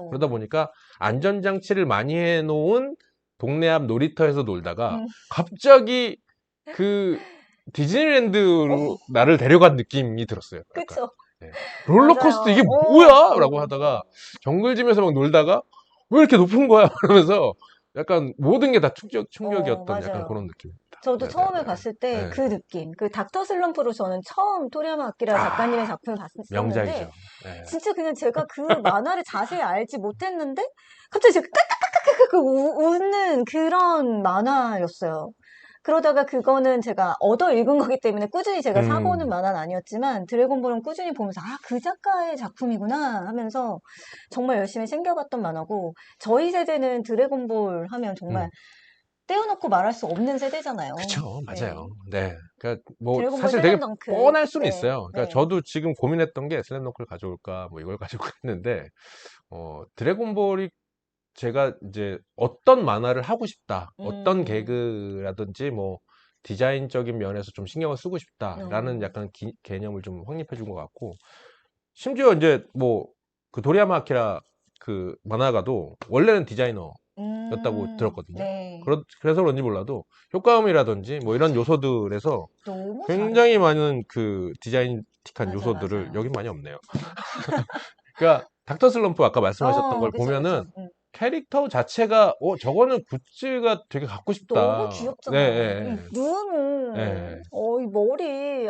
그러다 그렇죠. 보니까 안전장치를 많이 해놓은 동네 앞 놀이터에서 놀다가 음, 갑자기 그 어, 디즈니랜드로 나를 데려간 느낌이 들었어요. 약간. 그쵸. 네. 롤러코스터 맞아요. 이게 뭐야? 라고 하다가 정글짐에서 막 놀다가 왜 이렇게 높은 거야? 그러면서 약간 모든 게 다 충격이었던 약간 맞아요. 그런 느낌입니다. 저도 처음에 네네네. 봤을 때 네. 그 느낌, 그 닥터 슬럼프로 저는 처음 토리야마 아키라 작가님의 아, 작품을 봤었는데, 명작이죠. 네. 진짜 그냥 제가 그 만화를 자세히 알지 못했는데, 갑자기 제가 까까까까까까 웃는 그런 만화였어요. 그러다가 그거는 제가 얻어 읽은 거기 때문에 꾸준히 제가 사고는 음, 만화는 아니었지만, 드래곤볼은 꾸준히 보면서, 아, 그 작가의 작품이구나 하면서 정말 열심히 챙겨봤던 만화고, 저희 세대는 드래곤볼 하면 정말 음. 떼어놓고 말할 수 없는 세대잖아요. 그쵸, 네. 맞아요. 네. 그러니까 뭐 드래곤볼 사실 되게 슬램덩크. 뻔할 수는 네, 있어요. 그러니까 네. 저도 지금 고민했던 게 슬램덩크를 가져올까, 뭐 이걸 가지고 했는데, 드래곤볼이 제가 이제 어떤 만화를 하고 싶다, 어떤 음, 개그라든지 뭐 디자인적인 면에서 좀 신경을 쓰고 싶다라는 어, 약간 개념을 좀 확립해 준 것 같고, 심지어 이제 뭐 그 도리야마 아키라 그 만화가도 원래는 디자이너였다고 들었거든요. 네. 그래서 그런지 몰라도 효과음이라든지 뭐 이런 맞아요. 요소들에서 너무 굉장히 잘해요. 많은 그 디자인틱한 맞아요, 요소들을 맞아요. 여기 많이 없네요. 그러니까 닥터 슬럼프 아까 말씀하셨던 걸 그쵸, 보면은 그쵸. 캐릭터 자체가 저거는 굿즈가 되게 갖고 너무 싶다. 네, 귀엽잖아요. 이 예, 예. 눈, 예. 이 머리,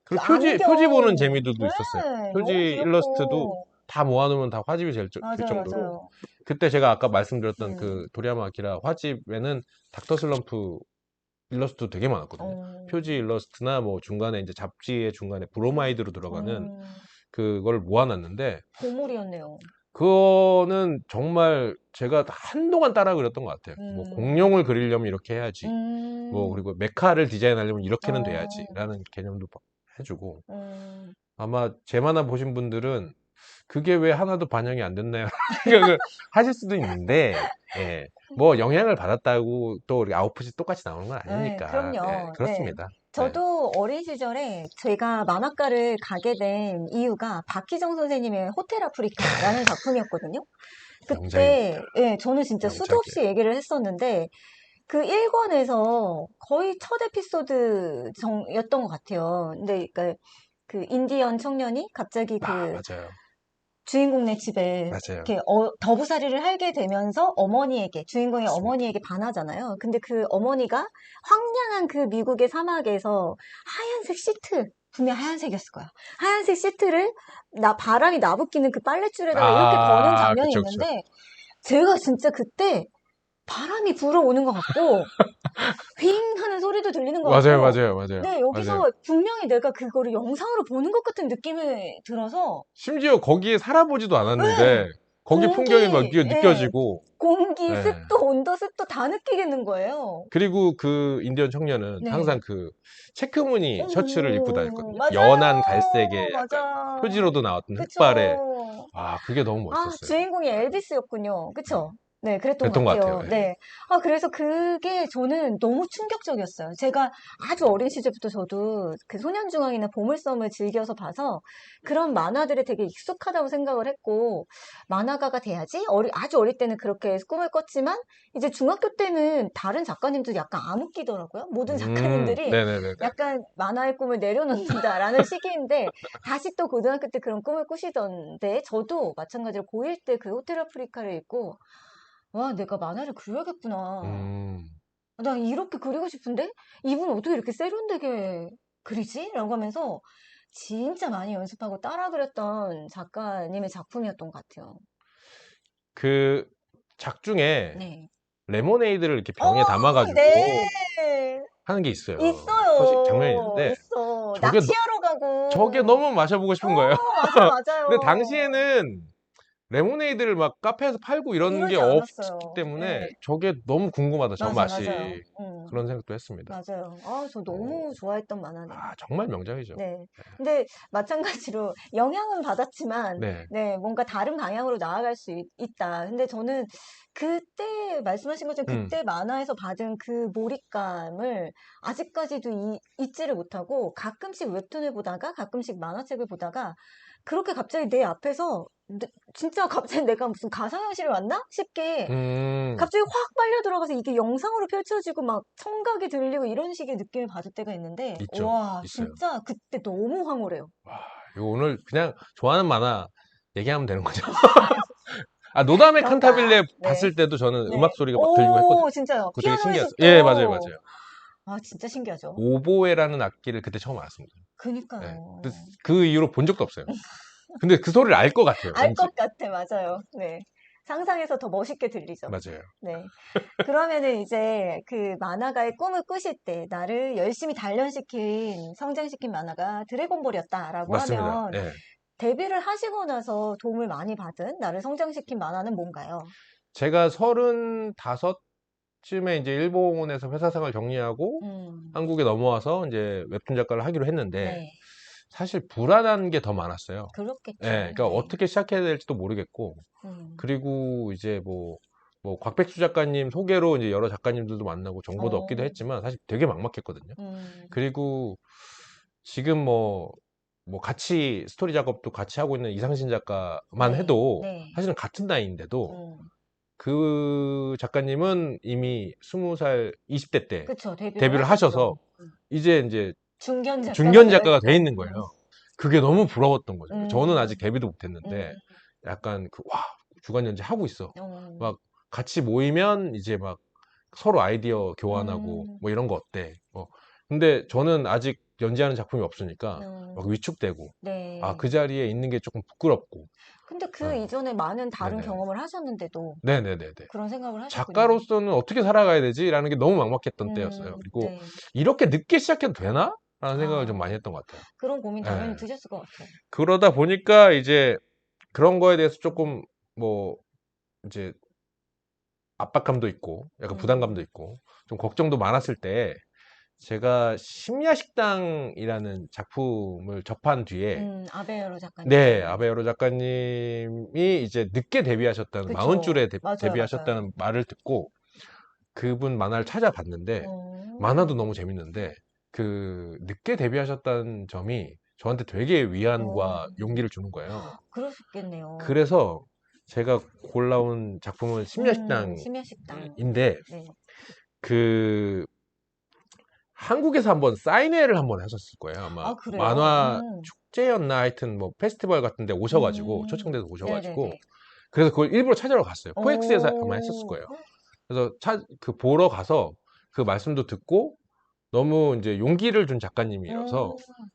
그리고 표지 보는 안경. 재미도 있었어요. 네, 표지 너무 일러스트도 귀엽고. 다 모아놓으면 다 화집이 될 맞아요, 정도로. 맞아요. 그때 제가 아까 말씀드렸던 음, 그 도리야마 아키라 화집에는 닥터 슬럼프 일러스트도 되게 많았거든요. 어, 표지 일러스트나 뭐 중간에 이제 잡지의 중간에 브로마이드로 들어가는 음, 그걸 모아놨는데, 보물이었네요. 그거는 정말 제가 한동안 따라 그렸던 것 같아요. 뭐 음, 공룡을 그리려면 이렇게 해야지. 뭐 음, 그리고 메카를 디자인하려면 이렇게는 어, 돼야지라는 개념도 해주고, 음. 아마 제 만화 보신 분들은 그게 왜 하나도 반영이 안 됐나요? 생각을 하실 수도 있는데, 예. 뭐 영향을 받았다고 또 우리 아웃풋이 똑같이 나오는 건 네, 아니니까, 예, 그럼요. 네. 그렇습니다. 네. 저도 어린 시절에 제가 만화과를 가게 된 이유가 박희정 선생님의 호텔 아프리카라는 작품이었거든요. 명작입니다. 그때, 예, 저는 진짜 수도 명작이에요. 없이 얘기를 했었는데, 그 1권에서 거의 첫 에피소드 였던 것 같아요. 근데, 그러니까 그 인디언 청년이 갑자기 그 맞아요. 주인공네 집에 맞아요. 이렇게 더부살이를 하게 되면서 주인공의 맞습니다. 어머니에게 반하잖아요. 근데 그 어머니가 황량한 그 미국의 사막에서 하얀색 시트, 분명 하얀색이었을 거야. 하얀색 시트를 바람이 나부끼는 그 빨랫줄에다가 이렇게 거는 장면이 그쵸, 그쵸. 있는데 제가 진짜 그때 바람이 불어오는 것 같고 윙 하는 소리도 들리는 것 맞아요, 같고 맞아요, 맞아요. 네, 맞아요. 여기서 분명히 내가 그거를 영상으로 보는 것 같은 느낌이 들어서 심지어 거기에 살아보지도 네, 않았는데, 거기 풍경이 막 공기, 예, 느껴지고, 공기, 예. 습도, 온도, 습도 다 느끼겠는 거예요. 그리고 그 인디언 청년은 항상 네. 그 체크무늬 셔츠를 입고 오, 다녔거든요. 연한 갈색의 맞아요. 약간 맞아. 표지로도 나왔던 흑발에, 그쵸. 그게 너무 아, 멋있었어요. 주인공이 엘비스였군요. 네. 그쵸? 네, 그랬던 것 그랬던 것 같아요. 같아요. 예. 네. 그래서 그게 저는 너무 충격적이었어요. 제가 아주 어린 시절부터 저도 그 소년중앙이나 보물섬을 즐겨서 봐서 그런 만화들이 되게 익숙하다고 생각을 했고, 만화가가 돼야지? 아주 어릴 때는 그렇게 꿈을 꿨지만, 이제 중학교 때는 다른 작가님들이 약간 암흑기더라고요. 모든 작가님들이 네네네네. 약간 만화의 꿈을 내려놓는다라는 시기인데, 다시 또 고등학교 때 그런 꿈을 꾸시던데, 저도 마찬가지로 고1 때 그 호텔 아프리카를 읽고, 와, 내가 만화를 그려야겠구나. 음, 나 이렇게 그리고 싶은데? 이분 어떻게 이렇게 세련되게 그리지? 라고 하면서 진짜 많이 연습하고 따라 그렸던 작가님의 작품이었던 것 같아요. 그 작중에 네. 레모네이드를 이렇게 어, 병에 네. 담아가지고 하는 게 있어요. 장면이 있어요. 있는데, 있어. 저게, 낚시하러 저게 가고. 너무 마셔보고 싶은 거예요. 맞아요, 근데 맞아요. 당시에는 레모네이드를 막 카페에서 팔고 이런 게 이러지 없기 않았어요. 때문에 네. 저게 너무 궁금하다, 저 맞아요, 맞아요. 맛이. 그런 생각도 했습니다. 맞아요. 저 어, 너무 좋아했던 만화네요. 정말 명작이죠. 네. 근데 마찬가지로 영향은 받았지만, 네. 네, 뭔가 다른 방향으로 나아갈 수 있다. 근데 저는 그때 말씀하신 것처럼 음, 그때 만화에서 받은 그 몰입감을 아직까지도 잊지를 못하고 가끔씩 웹툰을 보다가 가끔씩 만화책을 보다가 그렇게 갑자기 내 앞에서 진짜 갑자기 내가 무슨 가상현실에 왔나 싶게 음, 갑자기 확 빨려 들어가서 이게 영상으로 펼쳐지고 막 청각이 들리고 이런 식의 느낌을 받을 때가 있는데, 있죠. 와, 있어요. 진짜 그때 너무 황홀해요. 와, 이거 오늘 그냥 좋아하는 만화 얘기하면 되는 거죠. 노담의 그런가? 칸타빌레 네. 봤을 때도 저는 음악 네. 소리가 막 들리고 했거든요. 오, 진짜요. 그거 되게 피아노의 신기했어요. 예, 맞아요, 숲도. 맞아요. 진짜 신기하죠. 오보에라는 악기를 그때 처음 알았습니다. 예. 그니까요. 그 이후로 본 적도 없어요. 근데 그 소리를 알 것 같아요, 알 왠지. 것 같아, 맞아요. 네. 상상해서 더 멋있게 들리죠. 맞아요. 네. 그러면은 이제 그 만화가의 꿈을 꾸실 때 나를 열심히 단련시킨, 성장시킨 만화가 드래곤볼이었다라고 맞습니다. 하면 예. 데뷔를 하시고 나서 도움을 많이 받은 나를 성장시킨 만화는 뭔가요? 제가 35쯤에 이제 일본에서 회사 생활 정리하고 음, 한국에 넘어와서 이제 웹툰 작가를 하기로 했는데, 네. 사실 불안한 게 더 많았어요. 예, 그렇겠죠. 그러니까 네. 어떻게 시작해야 될지도 모르겠고, 음, 그리고 이제 뭐 곽백수 작가님 소개로 이제 여러 작가님들도 만나고 정보도 얻기도 어, 했지만 사실 되게 막막했거든요. 음, 그리고 지금 뭐 같이 스토리 작업도 같이 하고 있는 이상신 작가만 네, 해도 네. 사실은 같은 나이인데도 음, 그 작가님은 이미 20살, 20대 때 그쵸. 데뷔를 데뷔를 하셔서 하셨죠. 이제 중견 작가가 중견 작가가 돼 되어있고. 있는 거예요. 그게 너무 부러웠던 거죠. 저는 아직 음, 데뷔도 못했는데 음, 약간 와, 주간 연재 하고 있어. 어, 막 같이 모이면 이제 막 서로 아이디어 교환하고 음, 뭐 이런 거 어때? 근데 저는 아직 연재하는 작품이 없으니까 막 음, 위축되고 아, 네. 그 자리에 있는 게 조금 부끄럽고. 근데 그 어, 이전에 많은 다른 네네. 경험을 하셨는데도 네네네네. 그런 생각을 하셨군요. 작가로서는 어떻게 살아가야 되지라는 게 너무 막막했던 때였어요. 그리고 네. 이렇게 늦게 시작해도 되나? 라는 생각을 좀 많이 아, 했던 것 같아요. 그런 고민 당연히 예. 드셨을 것 같아요. 그러다 보니까 이제 그런 거에 대해서 조금 뭐 이제 압박감도 있고 약간 부담감도 음, 있고 좀 걱정도 많았을 때 제가 심야식당이라는 작품을 접한 뒤에 아베여로 작가님 네, 작품. 아베여로 작가님이 이제 늦게 데뷔하셨다는 마흔 그쵸. 줄에 맞아요, 맞아요. 데뷔하셨다는 말을 듣고 그분 만화를 찾아봤는데 만화도 어, 너무 재밌는데 그 늦게 데뷔하셨다는 점이 저한테 되게 어, 위안과 용기를 주는 거예요. 그럴 수 있겠네요. 그래서 제가 골라온 작품은 심야식당. 심야식당인데 네. 그 한국에서 한번 사인회를 한번 하셨을 거예요. 아마 아, 그래요? 만화 축제였나 하여튼 뭐 페스티벌 같은 데 오셔가지고 초청돼서 오셔가지고 네네네. 그래서 그걸 일부러 찾으러 갔어요. 코엑스에서 아마 했었을 오, 거예요. 그래서 그 보러 가서 그 말씀도 듣고 너무 이제 용기를 준 작가님이어서 음,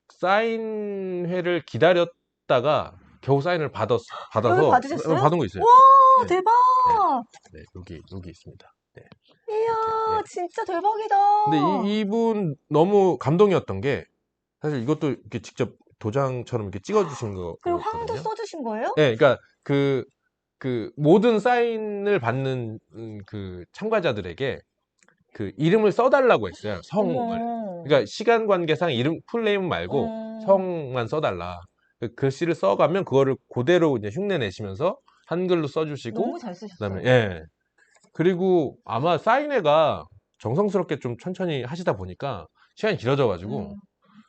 사인회를 기다렸다가 겨우 사인을 여기 받아서 받으셨어요? 받은 거 있어요. 와, 네, 대박! 네, 네, 여기 있습니다. 네, 이렇게. 이야, 예. 진짜 대박이다. 근데 이분 너무 감동이었던 게 사실 이것도 이렇게 직접 도장처럼 이렇게 찍어주신 그리고 황도 거거든요. 써주신 거예요? 네, 그러니까 그 모든 사인을 받는 그 참가자들에게 그 이름을 써달라고 했어요. 성을. 어머, 그러니까 시간 관계상 이름 풀네임 말고 어, 성만 써달라. 그 글씨를 써가면 그거를 그대로 이제 흉내 내시면서 한글로 써주시고 너무 잘 그다음에 쓰셨어요. 예. 그리고 아마 사인회가 정성스럽게 좀 천천히 하시다 보니까 시간이 길어져가지고 음,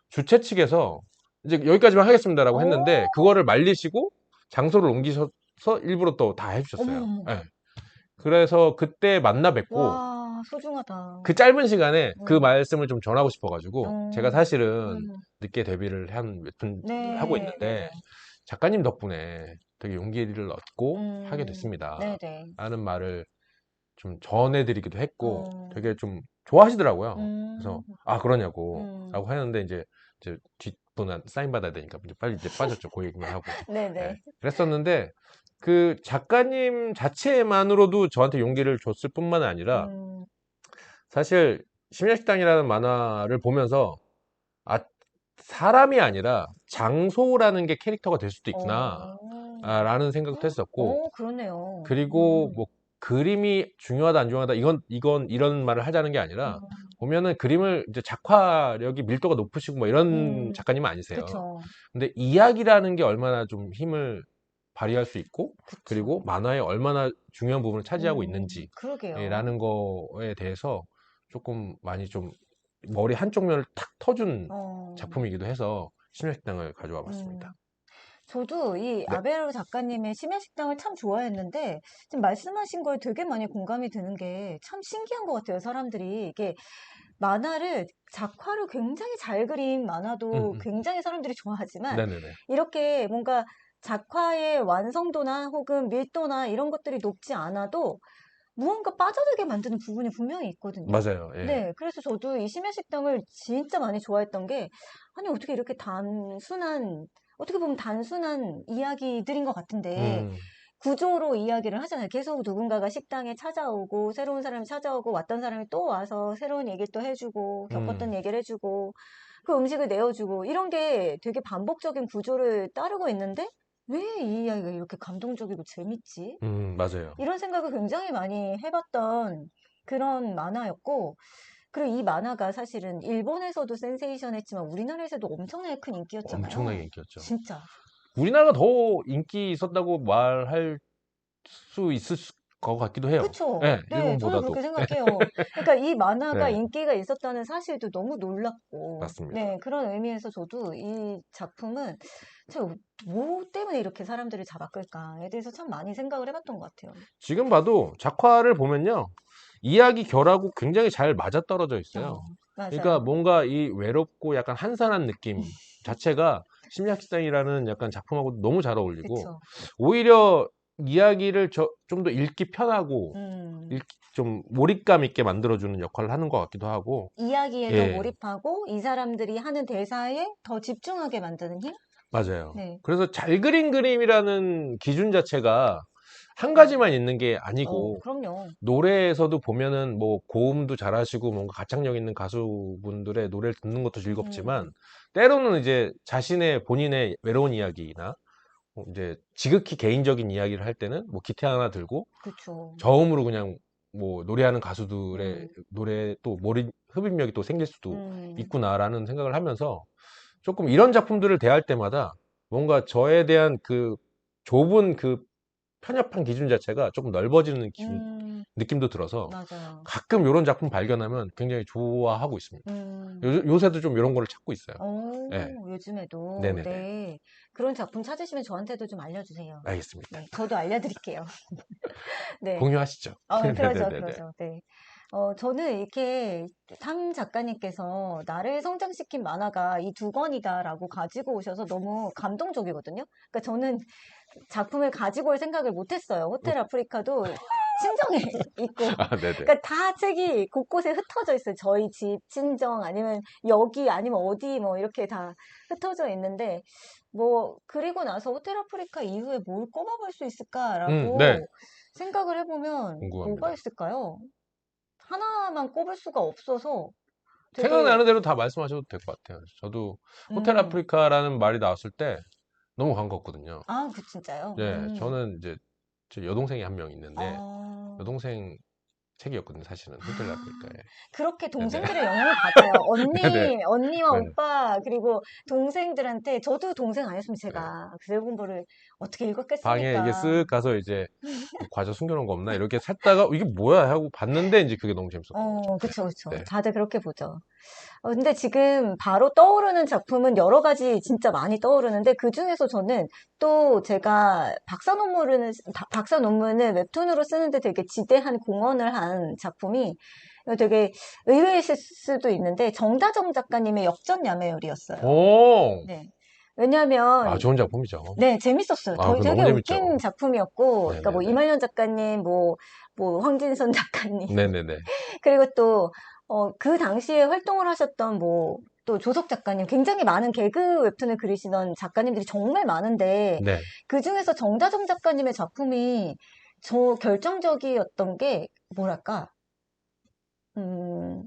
주최 측에서 이제 여기까지만 하겠습니다라고 했는데 오, 그거를 말리시고 장소를 옮기셔서 일부러 또 다 어머, 해주셨어요. 어머. 예. 그래서 그때 만나 뵙고 와, 소중하다. 그 짧은 시간에 그 음, 말씀을 좀 전하고 싶어가지고 제가 어, 사실은 음, 늦게 데뷔를 한 웹툰 하고 네, 있는데 네네. 작가님 덕분에 되게 용기를 얻고 하게 됐습니다. 네네. 라는 말을 좀 전해드리기도 했고 어, 되게 좀 좋아하시더라고요. 그래서 음, 아 그러냐고 음, 라고 했는데 이제 뒷분 사인 받아야 되니까 이제 빨리 이제 빠졌죠. 그 얘기만 하고. 예. 네네. 그랬었는데 그 작가님 자체만으로도 저한테 용기를 줬을 뿐만 아니라 음, 사실 심야식당이라는 만화를 보면서 아 사람이 아니라 장소라는 게 캐릭터가 될 수도 있구나 라는 생각도 했었고 그러네요. 그리고 뭐 그림이 중요하다 안 중요하다 이건 이런 말을 하자는 게 아니라 음, 보면은 그림을 이제 작화력이 밀도가 높으시고 뭐 이런 음, 작가님은 아니세요. 그쵸, 근데 이야기라는 게 얼마나 좀 힘을 발휘할 수 있고 그리고 그쵸. 만화에 얼마나 중요한 부분을 차지하고 그러게요. 있는지라는 거에 대해서 조금 많이 좀 머리 한쪽 면을 탁 터준 어, 작품이기도 해서 심야식당을 가져와 음. 봤습니다. 저도 이 네. 아베로 작가님의 심야식당을 참 좋아했는데, 지금 말씀하신 거에 되게 많이 공감이 드는 게 참 신기한 것 같아요, 사람들이. 이게 만화를, 작화를 굉장히 잘 그린 음, 만화도 음. 굉장히 사람들이 좋아하지만, 네네네. 이렇게 뭔가 작화의 완성도나 혹은 밀도나 이런 것들이 높지 않아도 무언가 빠져들게 만드는 부분이 분명히 있거든요. 맞아요. 예. 네, 그래서 저도 이 심야식당을 진짜 많이 좋아했던 게, 아니, 어떻게 이렇게 어떻게 보면 단순한 이야기들인 것 같은데, 음, 구조로 이야기를 하잖아요. 계속 누군가가 식당에 찾아오고, 새로운 사람이 찾아오고, 왔던 사람이 또 와서 새로운 얘기를 또 해주고, 겪었던 음, 얘기를 해주고, 그 음식을 내어주고, 이런 게 되게 반복적인 구조를 따르고 있는데, 왜 이 이야기가 이렇게 감동적이고 재밌지? 맞아요. 이런 생각을 굉장히 많이 해봤던 그런 만화였고, 그리고 이 만화가 사실은 일본에서도 센세이션했지만 우리나라에서도 엄청나게 큰 엄청나게 인기였잖아요. 인기였죠. 진짜. 우리나라가 더 인기 있었다고 말할 수 있을 것 같기도 해요. 그쵸? 예, 네, 저도 일본보다도. 그렇게 생각해요. 그러니까 이 만화가 네, 인기가 있었다는 사실도 너무 놀랍고, 맞습니다. 네, 그런 의미에서 저도 이 작품은 참, 뭐 때문에 이렇게 사람들이 잡아끌까에 대해서 참 많이 생각을 해봤던 것 같아요. 지금 봐도 작화를 보면요. 이야기 결하고 굉장히 잘 맞아떨어져 있어요. 그러니까 맞아요. 뭔가 이 외롭고 약간 한산한 느낌 자체가 심리학식당이라는 약간 작품하고 너무 잘 어울리고 그쵸. 오히려 이야기를 좀 더 읽기 편하고 음. 좀 몰입감 있게 만들어주는 역할을 하는 것 같기도 하고. 이야기에 더 예, 몰입하고 이 사람들이 하는 대사에 더 집중하게 만드는 힘? 맞아요. 네. 그래서 잘 그린 그림이라는 기준 자체가 한 음. 가지만 있는 게 아니고, 그럼요. 노래에서도 보면은 뭐 고음도 잘하시고 뭔가 가창력 있는 가수분들의 노래를 듣는 것도 즐겁지만, 음. 때로는 이제 자신의 본인의 외로운 이야기나 이제 지극히 개인적인 이야기를 할 때는 뭐 기타 하나 들고 그쵸. 저음으로 그냥 뭐 노래하는 가수들의 음. 노래 또 흡입력이 또 생길 수도 음. 있구나라는 생각을 하면서 조금 이런 작품들을 대할 때마다 뭔가 저에 대한 그 좁은 그 편협한 기준 자체가 조금 넓어지는 음. 느낌도 들어서 맞아요. 가끔 이런 작품 발견하면 굉장히 좋아하고 있습니다. 음. 요새도 좀 이런 거를 찾고 있어요. 네, 요즘에도, 네네네. 네. 그런 작품 찾으시면 저한테도 좀 알려주세요. 알겠습니다. 네. 저도 알려드릴게요. 네. 공유하시죠. 그러죠, 네네네네. 그러죠. 네. 저는 이렇게 삼 작가님께서 나를 성장시킨 만화가 이 두 권이다라고 가지고 오셔서 너무 감동적이거든요. 그러니까 저는 작품을 가지고 올 생각을 못 했어요. 호텔 아프리카도 친정에 있고. 아, 네네. 그러니까 다 책이 곳곳에 흩어져 있어요. 저희 집, 친정, 아니면 여기, 아니면 어디, 뭐, 이렇게 다 흩어져 있는데, 뭐, 그리고 나서 호텔 아프리카 이후에 뭘 꼽아볼 수 네. 있을까라고 생각을 해보면 뭐가 궁금합니다. 있을까요? 하나만 꼽을 수가 없어서 되게, 생각나는 대로 다 말씀하셔도 될 것 같아요. 저도 호텔 음, 아프리카라는 말이 나왔을 때 너무 반갑거든요. 진짜요? 네, 저는 이제 제 여동생이 한 명 있는데 어, 여동생 책이었거든요, 사실은 호텔 아, 아프리카에. 그렇게 네네. 동생들의 영향을 받아요. 네네. 언니와 네. 오빠, 그리고 동생들한테, 저도 동생 아니었으면 네. 제가 그 드래곤 볼을 어떻게 방에 이게 읽었겠습니까? 쓱 가서 이제 뭐 과자 숨겨놓은 거 없나 이렇게 찾다가 이게 뭐야 하고 봤는데 이제 그게 너무 재밌었던 거죠. 그쵸, 그쵸. 네. 다들 그렇게 보죠. 근데 지금 바로 떠오르는 작품은 여러 가지 진짜 많이 떠오르는데 그 중에서 저는 또 제가 박사 논문을 웹툰으로 쓰는데 되게 지대한 공헌을 한 작품이 되게 의외이실 수도 있는데 정다정 작가님의 역전야매열이었어요. 오, 네. 아, 왜냐하면 좋은 작품이죠. 네, 재밌었어요. 아, 그거 되게 너무 웃긴 재밌죠. 작품이었고, 그러니까 뭐 네네네. 이말년 작가님, 뭐 황진선 작가님, 네네네. 그리고 또, 그 당시에 활동을 하셨던 뭐, 또 조석 작가님, 굉장히 많은 개그 웹툰을 그리시던 작가님들이 정말 많은데, 네. 그 중에서 정다정 작가님의 작품이 저 결정적이었던 게, 뭐랄까, 음,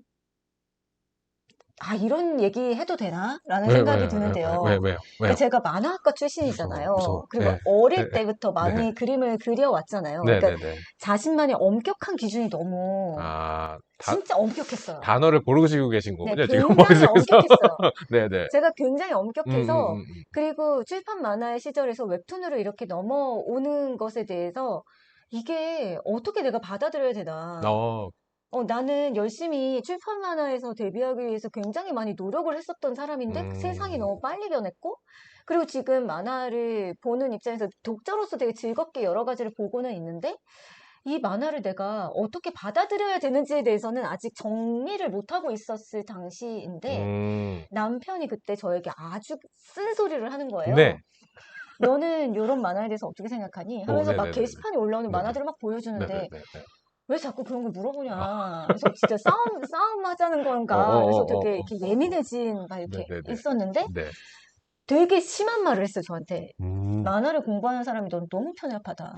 이런 얘기 해도 되나? 라는 생각이 드는데요. 왜요? 그러니까 왜요? 제가 만화학과 무서워, 출신이잖아요. 무서워. 그리고 네. 어릴 네. 때부터 네. 많이 그림을 그려왔잖아요. 그러니까 네네네. 자신만의 엄격한 기준이 너무 아, 진짜 엄격했어요. 단어를 고르시고 계신 네, 거군요, 지금 굉장히 머릿속에서. 엄격했어요. 네네. 제가 굉장히 음, 음, 엄격해서, 음, 그리고 출판 만화의 시절에서 웹툰으로 이렇게 넘어오는 것에 대해서 이게 어떻게 내가 받아들여야 되나. 어, 나는 열심히 출판 만화에서 데뷔하기 위해서 굉장히 많이 노력을 했었던 사람인데 세상이 음, 너무 빨리 변했고, 그리고 지금 만화를 보는 입장에서 독자로서 되게 즐겁게 여러 가지를 보고는 있는데, 이 만화를 내가 어떻게 받아들여야 되는지에 대해서는 아직 정리를 못하고 있었을 당시인데, 음, 남편이 그때 저에게 아주 쓴소리를 하는 거예요. 네. 너는 이런 만화에 대해서 어떻게 생각하니? 하면서 막 네네네네. 게시판에 올라오는 네네. 만화들을 막 보여주는데, 네네네. 왜 자꾸 그런 걸 아, 물어보냐. 그래서 진짜 싸움 하자는 건가. 그래서 되게 이렇게 어. 예민해진 막 이렇게 네네네. 있었는데 네. 되게 심한 말을 했어요, 저한테. 음, 만화를 공부하는 사람이 넌 너무 편협하다.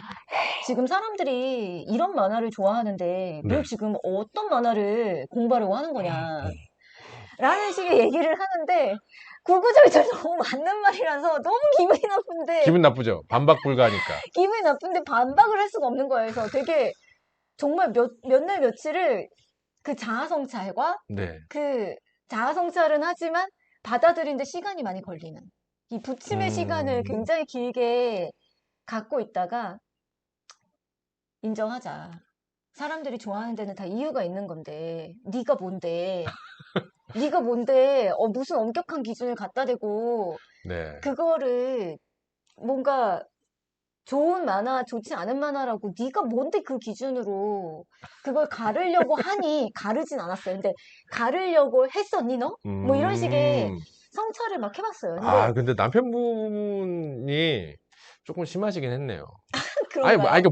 지금 사람들이 이런 만화를 좋아하는데 너 네. 지금 어떤 만화를 공부하려고 하는 거냐. 라는 식의 얘기를 하는데 구구절절 너무 맞는 말이라서 너무 기분이 나쁜데 기분 나쁘죠? 반박 불가하니까. 기분이 나쁜데 반박을 할 수가 없는 거예요. 그래서 되게 정말 몇 날 며칠을 그 자아성찰과 네. 그 자아성찰은 하지만 받아들이는데 시간이 많이 걸리는 이 부침의 시간을 음, 굉장히 길게 갖고 있다가 인정하자. 사람들이 좋아하는 데는 다 이유가 있는 건데 네가 뭔데 무슨 엄격한 기준을 갖다 대고 네. 그거를 뭔가 좋은 만화, 좋지 않은 만화라고 네가 뭔데 그 기준으로 그걸 가르려고 하니 가르진 않았어요. 근데 가르려고 했었니 너? 뭐 이런 식의 음, 성찰을 막 해봤어요. 근데 아, 근데 남편분이 조금 심하시긴 했네요. 아니, 그런가요? 이게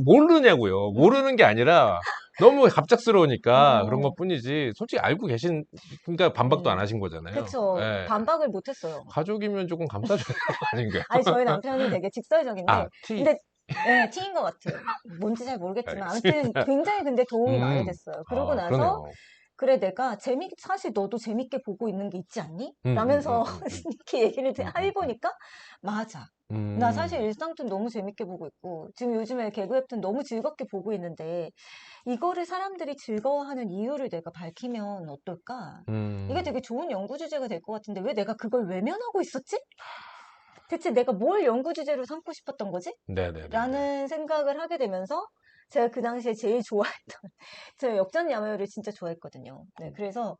모르냐고요. 모르는 게 아니라 너무 갑작스러우니까 그런 어, 것 뿐이지. 솔직히 알고 계시니까 반박도 안 음, 하신 거잖아요. 그쵸. 예. 반박을 못했어요. 가족이면 조금 감싸줘야 되는 거 아닌가요? 아니, 저희 남편이 되게 직설적인데, 아, T. 근데, 네, T인 것 같아요. 뭔지 잘 모르겠지만, 아무튼 알겠습니다. 굉장히 근데 도움이 많이 됐어요. 그러고 나서, 그러네요. 그래, 내가 사실 너도 재밌게 보고 있는 게 있지 않니? 음, 음, 라면서 음, 음, 음, 이렇게 얘기를 음, 해보니까, 맞아. 나 사실 음, 일상툰 너무 재밌게 보고 있고, 지금 요즘에 개그 웹툰 너무 즐겁게 보고 있는데, 이거를 사람들이 즐거워하는 이유를 내가 밝히면 어떨까? 이게 음. 되게 좋은 연구 주제가 될 것 같은데, 왜 내가 그걸 외면하고 있었지? 대체 내가 뭘 연구 주제로 삼고 싶었던 거지? 네네네네. 라는 생각을 하게 되면서 제가 그 당시에 제일 좋아했던 제가 역전야마요를 진짜 좋아했거든요. 네, 그래서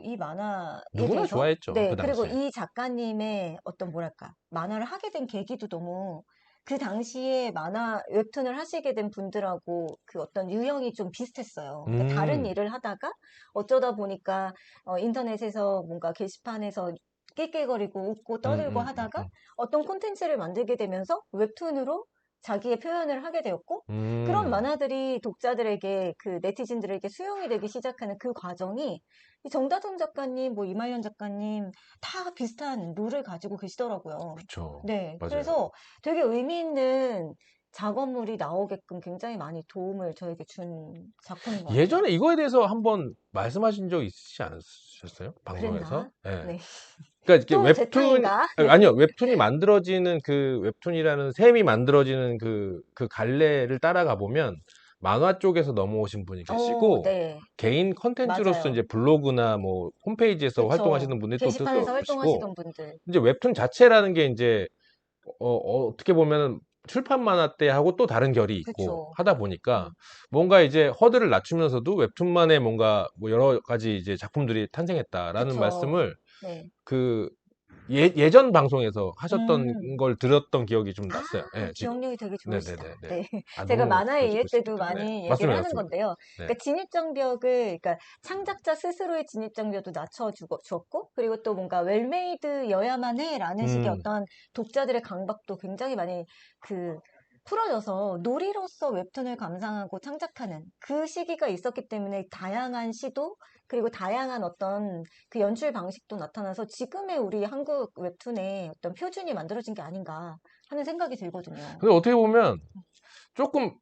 이 만화에 누구나 대해서 좋아했죠, 그 네, 그리고 당시에. 이 작가님의 어떤 뭐랄까 만화를 하게 된 계기도 너무 그 당시에 만화 웹툰을 하시게 된 분들하고 그 어떤 유형이 좀 비슷했어요. 그러니까 다른 음, 일을 하다가 어쩌다 보니까 인터넷에서 뭔가 게시판에서 낄낄거리고 웃고 음, 떠들고 음, 하다가 음, 어떤 콘텐츠를 만들게 되면서 웹툰으로 자기의 표현을 하게 되었고 그런 음. 만화들이 독자들에게 그 네티즌들에게 수용이 되기 시작하는 그 과정이 이 정다솜 작가님, 뭐 이말년 작가님 다 비슷한 룰을 가지고 계시더라고요. 그쵸. 네, 맞아요. 그래서 되게 의미 있는 작업물이 나오게끔 굉장히 많이 도움을 저에게 준 작품인 것 같아요. 예전에 이거에 대해서 한번 말씀하신 적 있으시지 않으셨어요? 방송에서? 그랬나? 예. 네. 그러니까 이게 또 제 웹툰, 탓인가? 아니, 네. 아니요, 웹툰이 만들어지는 그 웹툰이라는 셈이 만들어지는 그 갈래를 따라가 보면 만화 쪽에서 넘어오신 분이 계시고 네. 개인 컨텐츠로서 맞아요. 이제 블로그나 뭐 홈페이지에서 그쵸. 활동하시는 분들이 또 게시판에서 계시고 활동하시던 분들. 이제 웹툰 자체라는 게 이제 어떻게 보면 출판 만화 때 하고 또 다른 결이 있고 그쵸. 하다 보니까 음, 뭔가 이제 허들을 낮추면서도 웹툰만의 뭔가 뭐 여러 가지 이제 작품들이 탄생했다라는 그쵸. 말씀을 네. 그 예전 방송에서 음. 하셨던 걸 들었던 기억이 좀 아, 났어요. 예, 지금. 기억력이 되게 좋으시다. 네네네네. 네. 아, 제가 너무 만화의 잘 이해 듣고 때도 있습니다. 네. 많이 얘기를 맞습니다. 하는 맞습니다. 건데요. 네. 그러니까 진입장벽을, 그러니까 창작자 스스로의 진입장벽도 낮춰주었고, 그리고 또 뭔가 웰메이드여야만 해라는 식의 음, 어떤 독자들의 강박도 굉장히 많이 그 풀어져서 놀이로서 웹툰을 감상하고 창작하는 그 시기가 있었기 때문에 다양한 시도, 그리고 다양한 어떤 그 연출 방식도 나타나서 지금의 우리 한국 웹툰의 어떤 표준이 만들어진 게 아닌가 하는 생각이 들거든요. 근데 어떻게 보면 조금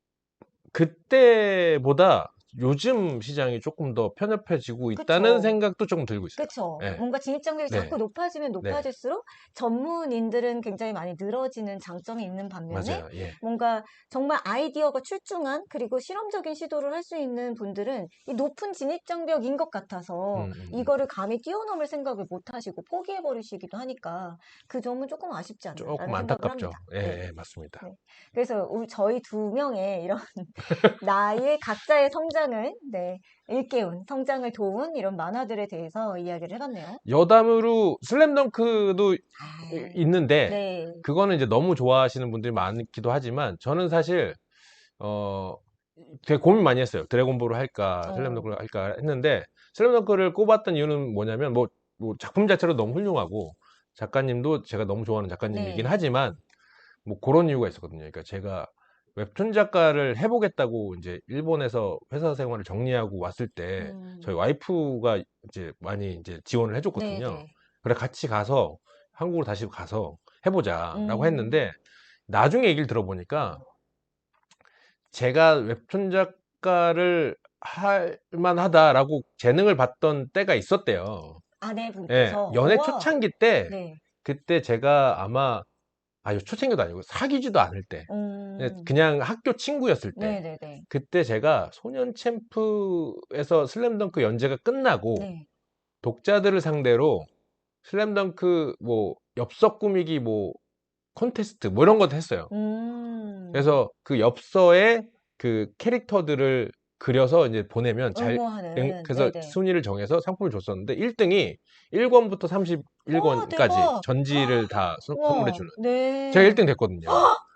그때보다 요즘 시장이 조금 더 편협해지고 있다는 그쵸. 생각도 조금 들고 있어요. 그쵸. 네. 뭔가 진입장벽이 네. 자꾸 높아지면 네. 높아질수록 전문인들은 굉장히 많이 늘어지는 장점이 있는 반면에 맞아요. 예. 뭔가 정말 아이디어가 출중한 그리고 실험적인 시도를 할 수 있는 분들은 이 높은 진입장벽인 것 같아서 음, 음, 음. 이거를 감히 뛰어넘을 생각을 못 하시고 포기해버리시기도 하니까 그 점은 조금 아쉽지 조금 않나라는 생각을 안타깝죠. 합니다. 네. 예, 예, 맞습니다. 네. 그래서 저희 두 명의 이런 나의 각자의 성장을, 네, 일깨운, 성장을 도운 이런 만화들에 대해서 이야기를 해봤네요. 여담으로 슬램덩크도 아, 있는데 네. 그거는 이제 너무 좋아하시는 분들이 많기도 하지만 저는 사실 어 되게 고민 많이 했어요. 드래곤볼을 할까, 어, 슬램덩크를 할까 했는데 슬램덩크를 꼽았던 이유는 뭐냐면 뭐 작품 자체로 너무 훌륭하고 작가님도 제가 너무 좋아하는 작가님이긴 네. 하지만 뭐 그런 이유가 있었거든요. 그러니까 제가 웹툰 작가를 해보겠다고 이제 일본에서 회사 생활을 정리하고 왔을 때 저희 음, 와이프가 이제 많이 이제 지원을 해줬거든요. 네네. 그래 같이 가서 한국으로 다시 가서 해보자라고 음, 했는데 나중에 얘기를 들어보니까 제가 웹툰 작가를 할 만하다라고 재능을 봤던 때가 있었대요. 예, 아내분께서, 연애 우와, 초창기 때 네. 그때 제가 아마 초창기도 아니고 사귀지도 않을 때 음, 그냥 학교 친구였을 때 네네네. 그때 제가 소년 챔프에서 슬램덩크 연재가 끝나고 네. 독자들을 상대로 슬램덩크 뭐 엽서 꾸미기 뭐 콘테스트 뭐 이런 것도 했어요. 음, 그래서 그 엽서에 그 캐릭터들을 그려서 이제 보내면 응모하는, 그래서 네네. 순위를 정해서 상품을 줬었는데 1등이 1권부터 우와, 31권까지 대박! 전지를 다 선물해 우와, 주는 제가 네. 1등 됐거든요.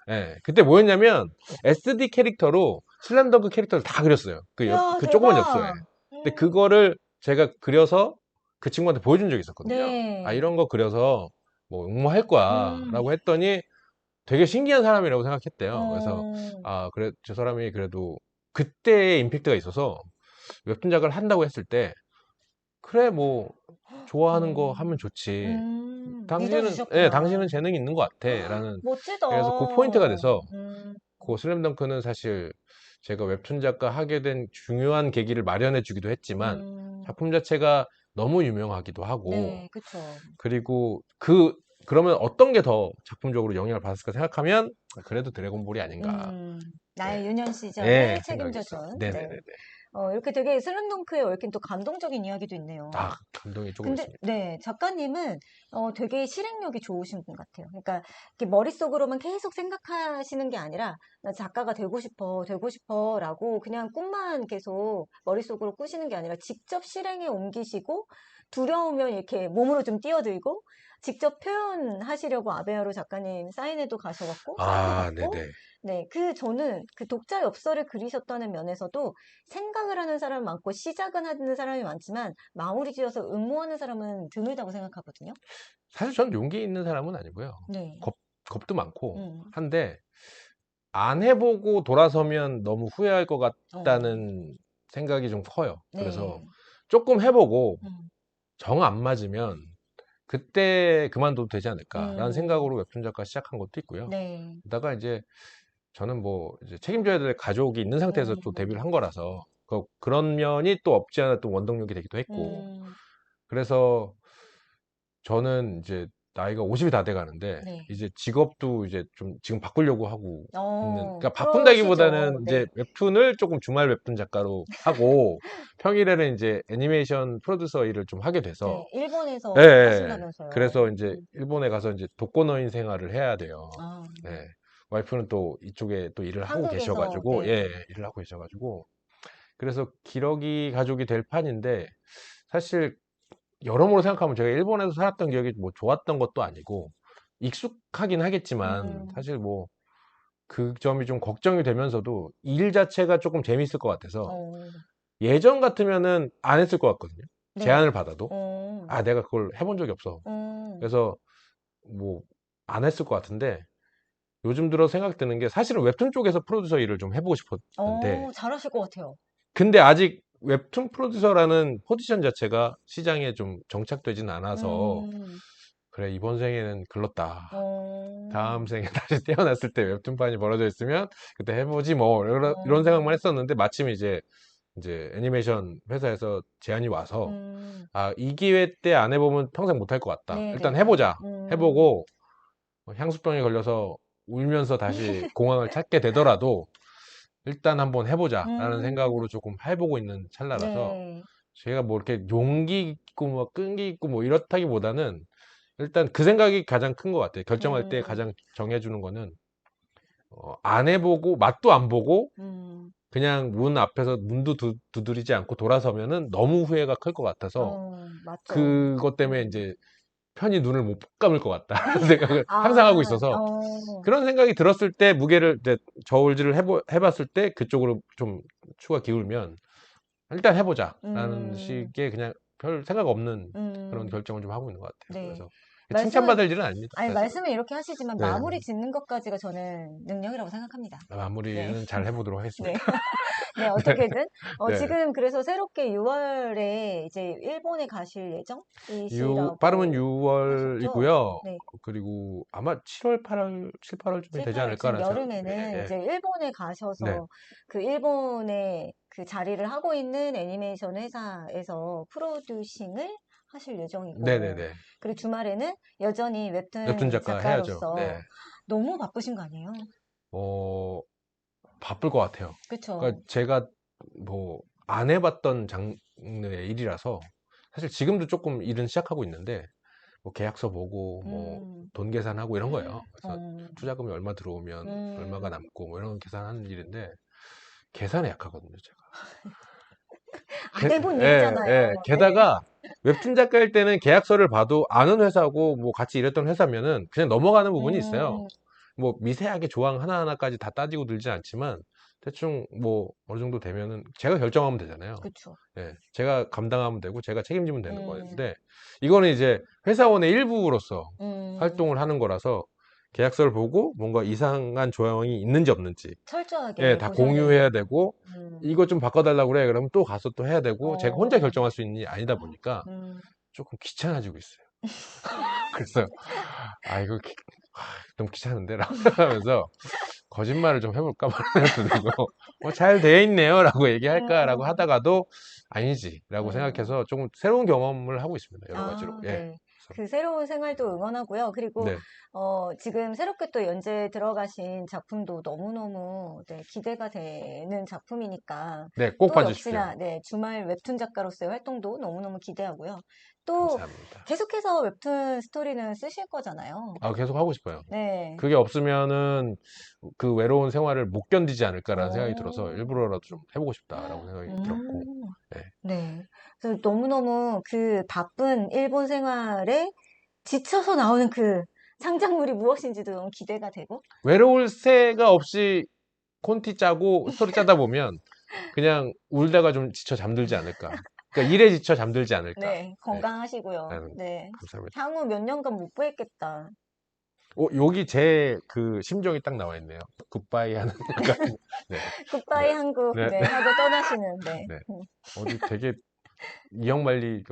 예, 그때 뭐였냐면 SD 캐릭터로 슬램덩크 캐릭터를 다 그렸어요. 이야, 그 조그만 엽서에. 대박! 근데 그거를 제가 그려서 그 친구한테 보여준 적이 있었거든요. 네. 이런 거 그려서 뭐 응모할 거야 음, 라고 했더니 되게 신기한 사람이라고 생각했대요. 그래서 어, 그래 저 사람이 그래도 그때의 임팩트가 있어서 웹툰 작가를 한다고 했을 때 그래 뭐 좋아하는 거 어, 하면 좋지. 당신은 믿어주셨구나. 당신은 재능이 있는 것 같아라는 멋지다. 그래서 그 포인트가 돼서 음, 그 슬램덩크는 사실 제가 웹툰 작가 하게 된 중요한 계기를 마련해 주기도 했지만 음, 작품 자체가 너무 유명하기도 하고 네, 그쵸. 그리고 그러면 어떤 게 더 작품적으로 영향을 받았을까 생각하면 그래도 드래곤볼이 아닌가. 네. 나의 유년 시절을 예, 생각이 있어요. 책임져준. 네. 네네네네. 이렇게 되게 슬램덩크에 얽힌 또 감동적인 이야기도 있네요. 감동이 조금 근데, 있습니다. 네, 작가님은 되게 실행력이 좋으신 분 같아요. 그러니까 이렇게 머릿속으로만 계속 생각하시는 게 아니라 나 작가가 되고 싶어라고 그냥 꿈만 계속 머릿속으로 꾸시는 게 아니라 직접 실행에 옮기시고 두려우면 이렇게 몸으로 좀 뛰어들고 직접 표현하시려고 아베하루 작가님 사인회도 가셔갖고 상도 받고 네네. 네, 저는 그 독자 엽서를 그리셨다는 면에서도 생각을 하는 사람 많고 시작은 하는 사람이 많지만 마무리 지어서 응모하는 사람은 드물다고 생각하거든요. 사실 전 용기 있는 사람은 아니고요. 네. 겁도 많고 음. 한데 안 해보고 돌아서면 너무 후회할 것 어. 같다는 생각이 좀 커요. 그래서 네. 조금 해보고 음. 정 안 맞으면 그때 그만둬도 되지 않을까라는 음. 생각으로 웹툰 작가 시작한 것도 있고요. 네. 게다가 이제 저는 뭐 이제 책임져야 될 가족이 있는 상태에서 또 데뷔를 음. 한 거라서 그런 면이 또 없지 않아 또 원동력이 되기도 했고 음. 그래서 저는 이제 나이가 50이 다 돼 가는데 네. 이제 직업도 이제 좀 지금 바꾸려고 하고 있는 그러니까 그러시죠. 바꾼다기보다는 이제 네. 웹툰을 조금 주말 웹툰 작가로 하고 평일에는 이제 애니메이션 프로듀서 일을 좀 하게 돼서 네. 예, 일본에서 예. 하신다면서요. 그래서 이제 일본에 가서 이제 독거노인 생활을 해야 돼요. 아, 네. 와이프는 또 이쪽에 또 일을 하고 계셔 한국에서, 가지고 네. 일을 하고 계셔 가지고 그래서 기러기 가족이 될 판인데 사실 여러모로 생각하면 제가 일본에서 살았던 기억이 뭐 좋았던 것도 아니고 익숙하긴 하겠지만 음. 사실 뭐 그 점이 좀 걱정이 되면서도 일 자체가 조금 재밌을 것 같아서 어. 예전 같으면은 안 했을 것 같거든요. 네. 제안을 받아도 어. 내가 그걸 해본 적이 없어. 음. 그래서 뭐 안 했을 것 같은데 요즘 들어 생각드는 게 사실은 웹툰 쪽에서 프로듀서 일을 좀 해보고 싶었는데 잘하실 것 같아요. 근데 아직 웹툰 프로듀서라는 포지션 자체가 시장에 좀 정착되진 않아서 음. 그래 이번 생에는 글렀다. 어. 다음 생에 다시 태어났을 때 웹툰판이 벌어져 있으면 그때 해보지 뭐 이런 생각만 어. 했었는데 마침 이제 애니메이션 회사에서 제안이 와서 음. 이 기회 때 안 해보면 평생 못할 것 같다. 일단 네네네. 해보자. 해보고 향수병에 걸려서 울면서 다시 공항을 찾게 되더라도 일단 한번 해보자라는 음. 생각으로 조금 해보고 있는 찰나라서 네. 제가 뭐 이렇게 용기 있고 뭐 끈기 있고 뭐 이렇다기보다는 일단 그 생각이 가장 큰 것 같아요. 결정할 때 음. 가장 정해주는 거는 안 해보고 맛도 안 보고 음. 그냥 문 앞에서 문도 두드리지 않고 돌아서면은 너무 후회가 클 것 같아서 맞죠. 그것 때문에 음. 이제 편히 눈을 못 감을 것 같다라는 생각을 항상 하고 아, 있어서 그런 생각이 들었을 때 무게를 이제 저울질을 해봤을 때 그쪽으로 좀 추가 기울면 일단 해보자라는 음, 식의 그냥 별 생각 없는 그런 음, 결정을 좀 하고 있는 것 같아요. 네. 그래서 말씀은, 칭찬받을 일은 아닙니다, 아니, 사실은. 말씀은 이렇게 하시지만 네. 마무리 짓는 것까지가 저는 능력이라고 생각합니다. 네. 마무리는 잘 해보도록 네. 하겠습니다. 네, 네. 어떻게든. 네. 지금 그래서 새롭게 6월에 이제 일본에 가실 빠르면 예정이시라고 하셨죠? 6월이고요. 네. 그리고 아마 7월, 8월, 7, 8월쯤에 7, 되지 8월 지금 않을까라는 생각. 여름에는 예. 이제 일본에 네. 가셔서 그 일본의 그 자리를 하고 있는 애니메이션 회사에서 프로듀싱을 하실 예정이고, 네네네. 그리고 주말에는 여전히 웹툰 웹툰 작가 해야죠. 네. 작가로서 너무 바쁘신 거 아니에요? 어, 바쁠 것 같아요. 그러니까 그쵸? 제가 뭐 안 해봤던 장르의 일이라서 사실 지금도 조금 일은 시작하고 있는데 뭐 계약서 보고 뭐 음, 돈 계산하고 이런 거예요. 그래서 어, 투자금이 얼마 들어오면 얼마가 음, 남고 뭐 이런 계산하는 일인데 계산에 약하거든요, 제가. 안 해본 예, 일이잖아요. 예. 네. 게다가 웹툰 작가일 때는 계약서를 봐도 아는 회사고 뭐 같이 일했던 회사면은 그냥 넘어가는 부분이 있어요. 음, 뭐 미세하게 조항 하나하나까지 다 따지고 들지 않지만 대충 뭐 어느 정도 되면은 제가 결정하면 되잖아요. 그쵸. 예. 제가 감당하면 되고 제가 책임지면 되는 음, 건데 이거는 이제 회사원의 일부로서 음, 활동을 하는 거라서 계약서를 보고 뭔가 이상한 조항이 있는지 없는지 철저하게 예, 다 보셔야 공유해야 되네요. 되고 음. 이거 좀 바꿔달라고 그래. 그러면 또 가서 또 해야 되고 제가 혼자 어. 결정할 수 있는 일이 아니다 보니까 음. 조금 귀찮아지고 있어요. 그래서 아 이거 너무 귀찮은데? 라고 생각하면서 거짓말을 좀 해볼까 말하는 생각도 들고 잘 돼 있네요 라고 얘기할까라고 음. 하다가도 아니지 라고 음. 생각해서 조금 새로운 경험을 하고 있습니다. 여러 가지로. 아, 예. 네. 그래서 그 새로운 생활도 응원하고요. 그리고 네. 지금 새롭게 또 연재 들어가신 작품도 너무너무 네, 기대가 되는 작품이니까 네, 꼭 또 봐주십시오. 역시나 네, 주말 웹툰 작가로서의 활동도 너무너무 기대하고요. 또 감사합니다. 계속해서 웹툰 스토리는 쓰실 거잖아요. 아, 계속 하고 싶어요. 네. 그게 없으면은 그 외로운 생활을 못 견디지 않을까라는 생각이 들어서 오. 일부러라도 좀 해보고 싶다라고 생각이 들었고, 음. 네. 네. 그래서 너무너무 그 바쁜 일본 생활에 지쳐서 나오는 그 창작물이 무엇인지도 너무 기대가 되고. 외로울 새가 없이 콘티 짜고 스토리 짜다 보면 그냥 울다가 좀 지쳐 잠들지 않을까. 그러니까 일에 지쳐 잠들지 않을까. 네, 네. 건강하시고요. 나는 네. 감사합니다. 향후 몇 년간 못 뵙겠다. 여기 제 그 심정이 딱 나와 있네요. 굿바이 하는 약간, 네. 네. 굿바이 한국, 네. 네, 하고 떠나시는, 네. 네. 어디 되게 이영만리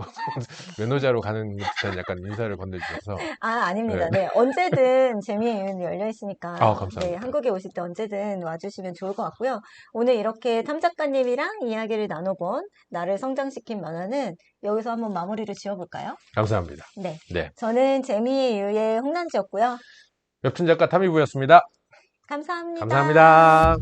면허자로 가는 듯한 약간 인사를 건네주셔서, 아, 네. 아닙니다. 네, 언제든 재미의 이유는 열려 있으니까, 네, 감사합니다. 한국에 오실 때 언제든 와주시면 좋을 것 같고요. 오늘 이렇게 탐 작가님이랑 이야기를 나눠본 나를 성장시킨 만화는 여기서 한번 마무리를 지어볼까요? 감사합니다. 네. 네. 저는 재미의 이유의 홍란지였고요. 웹툰 작가 타미부였습니다. 감사합니다. 감사합니다.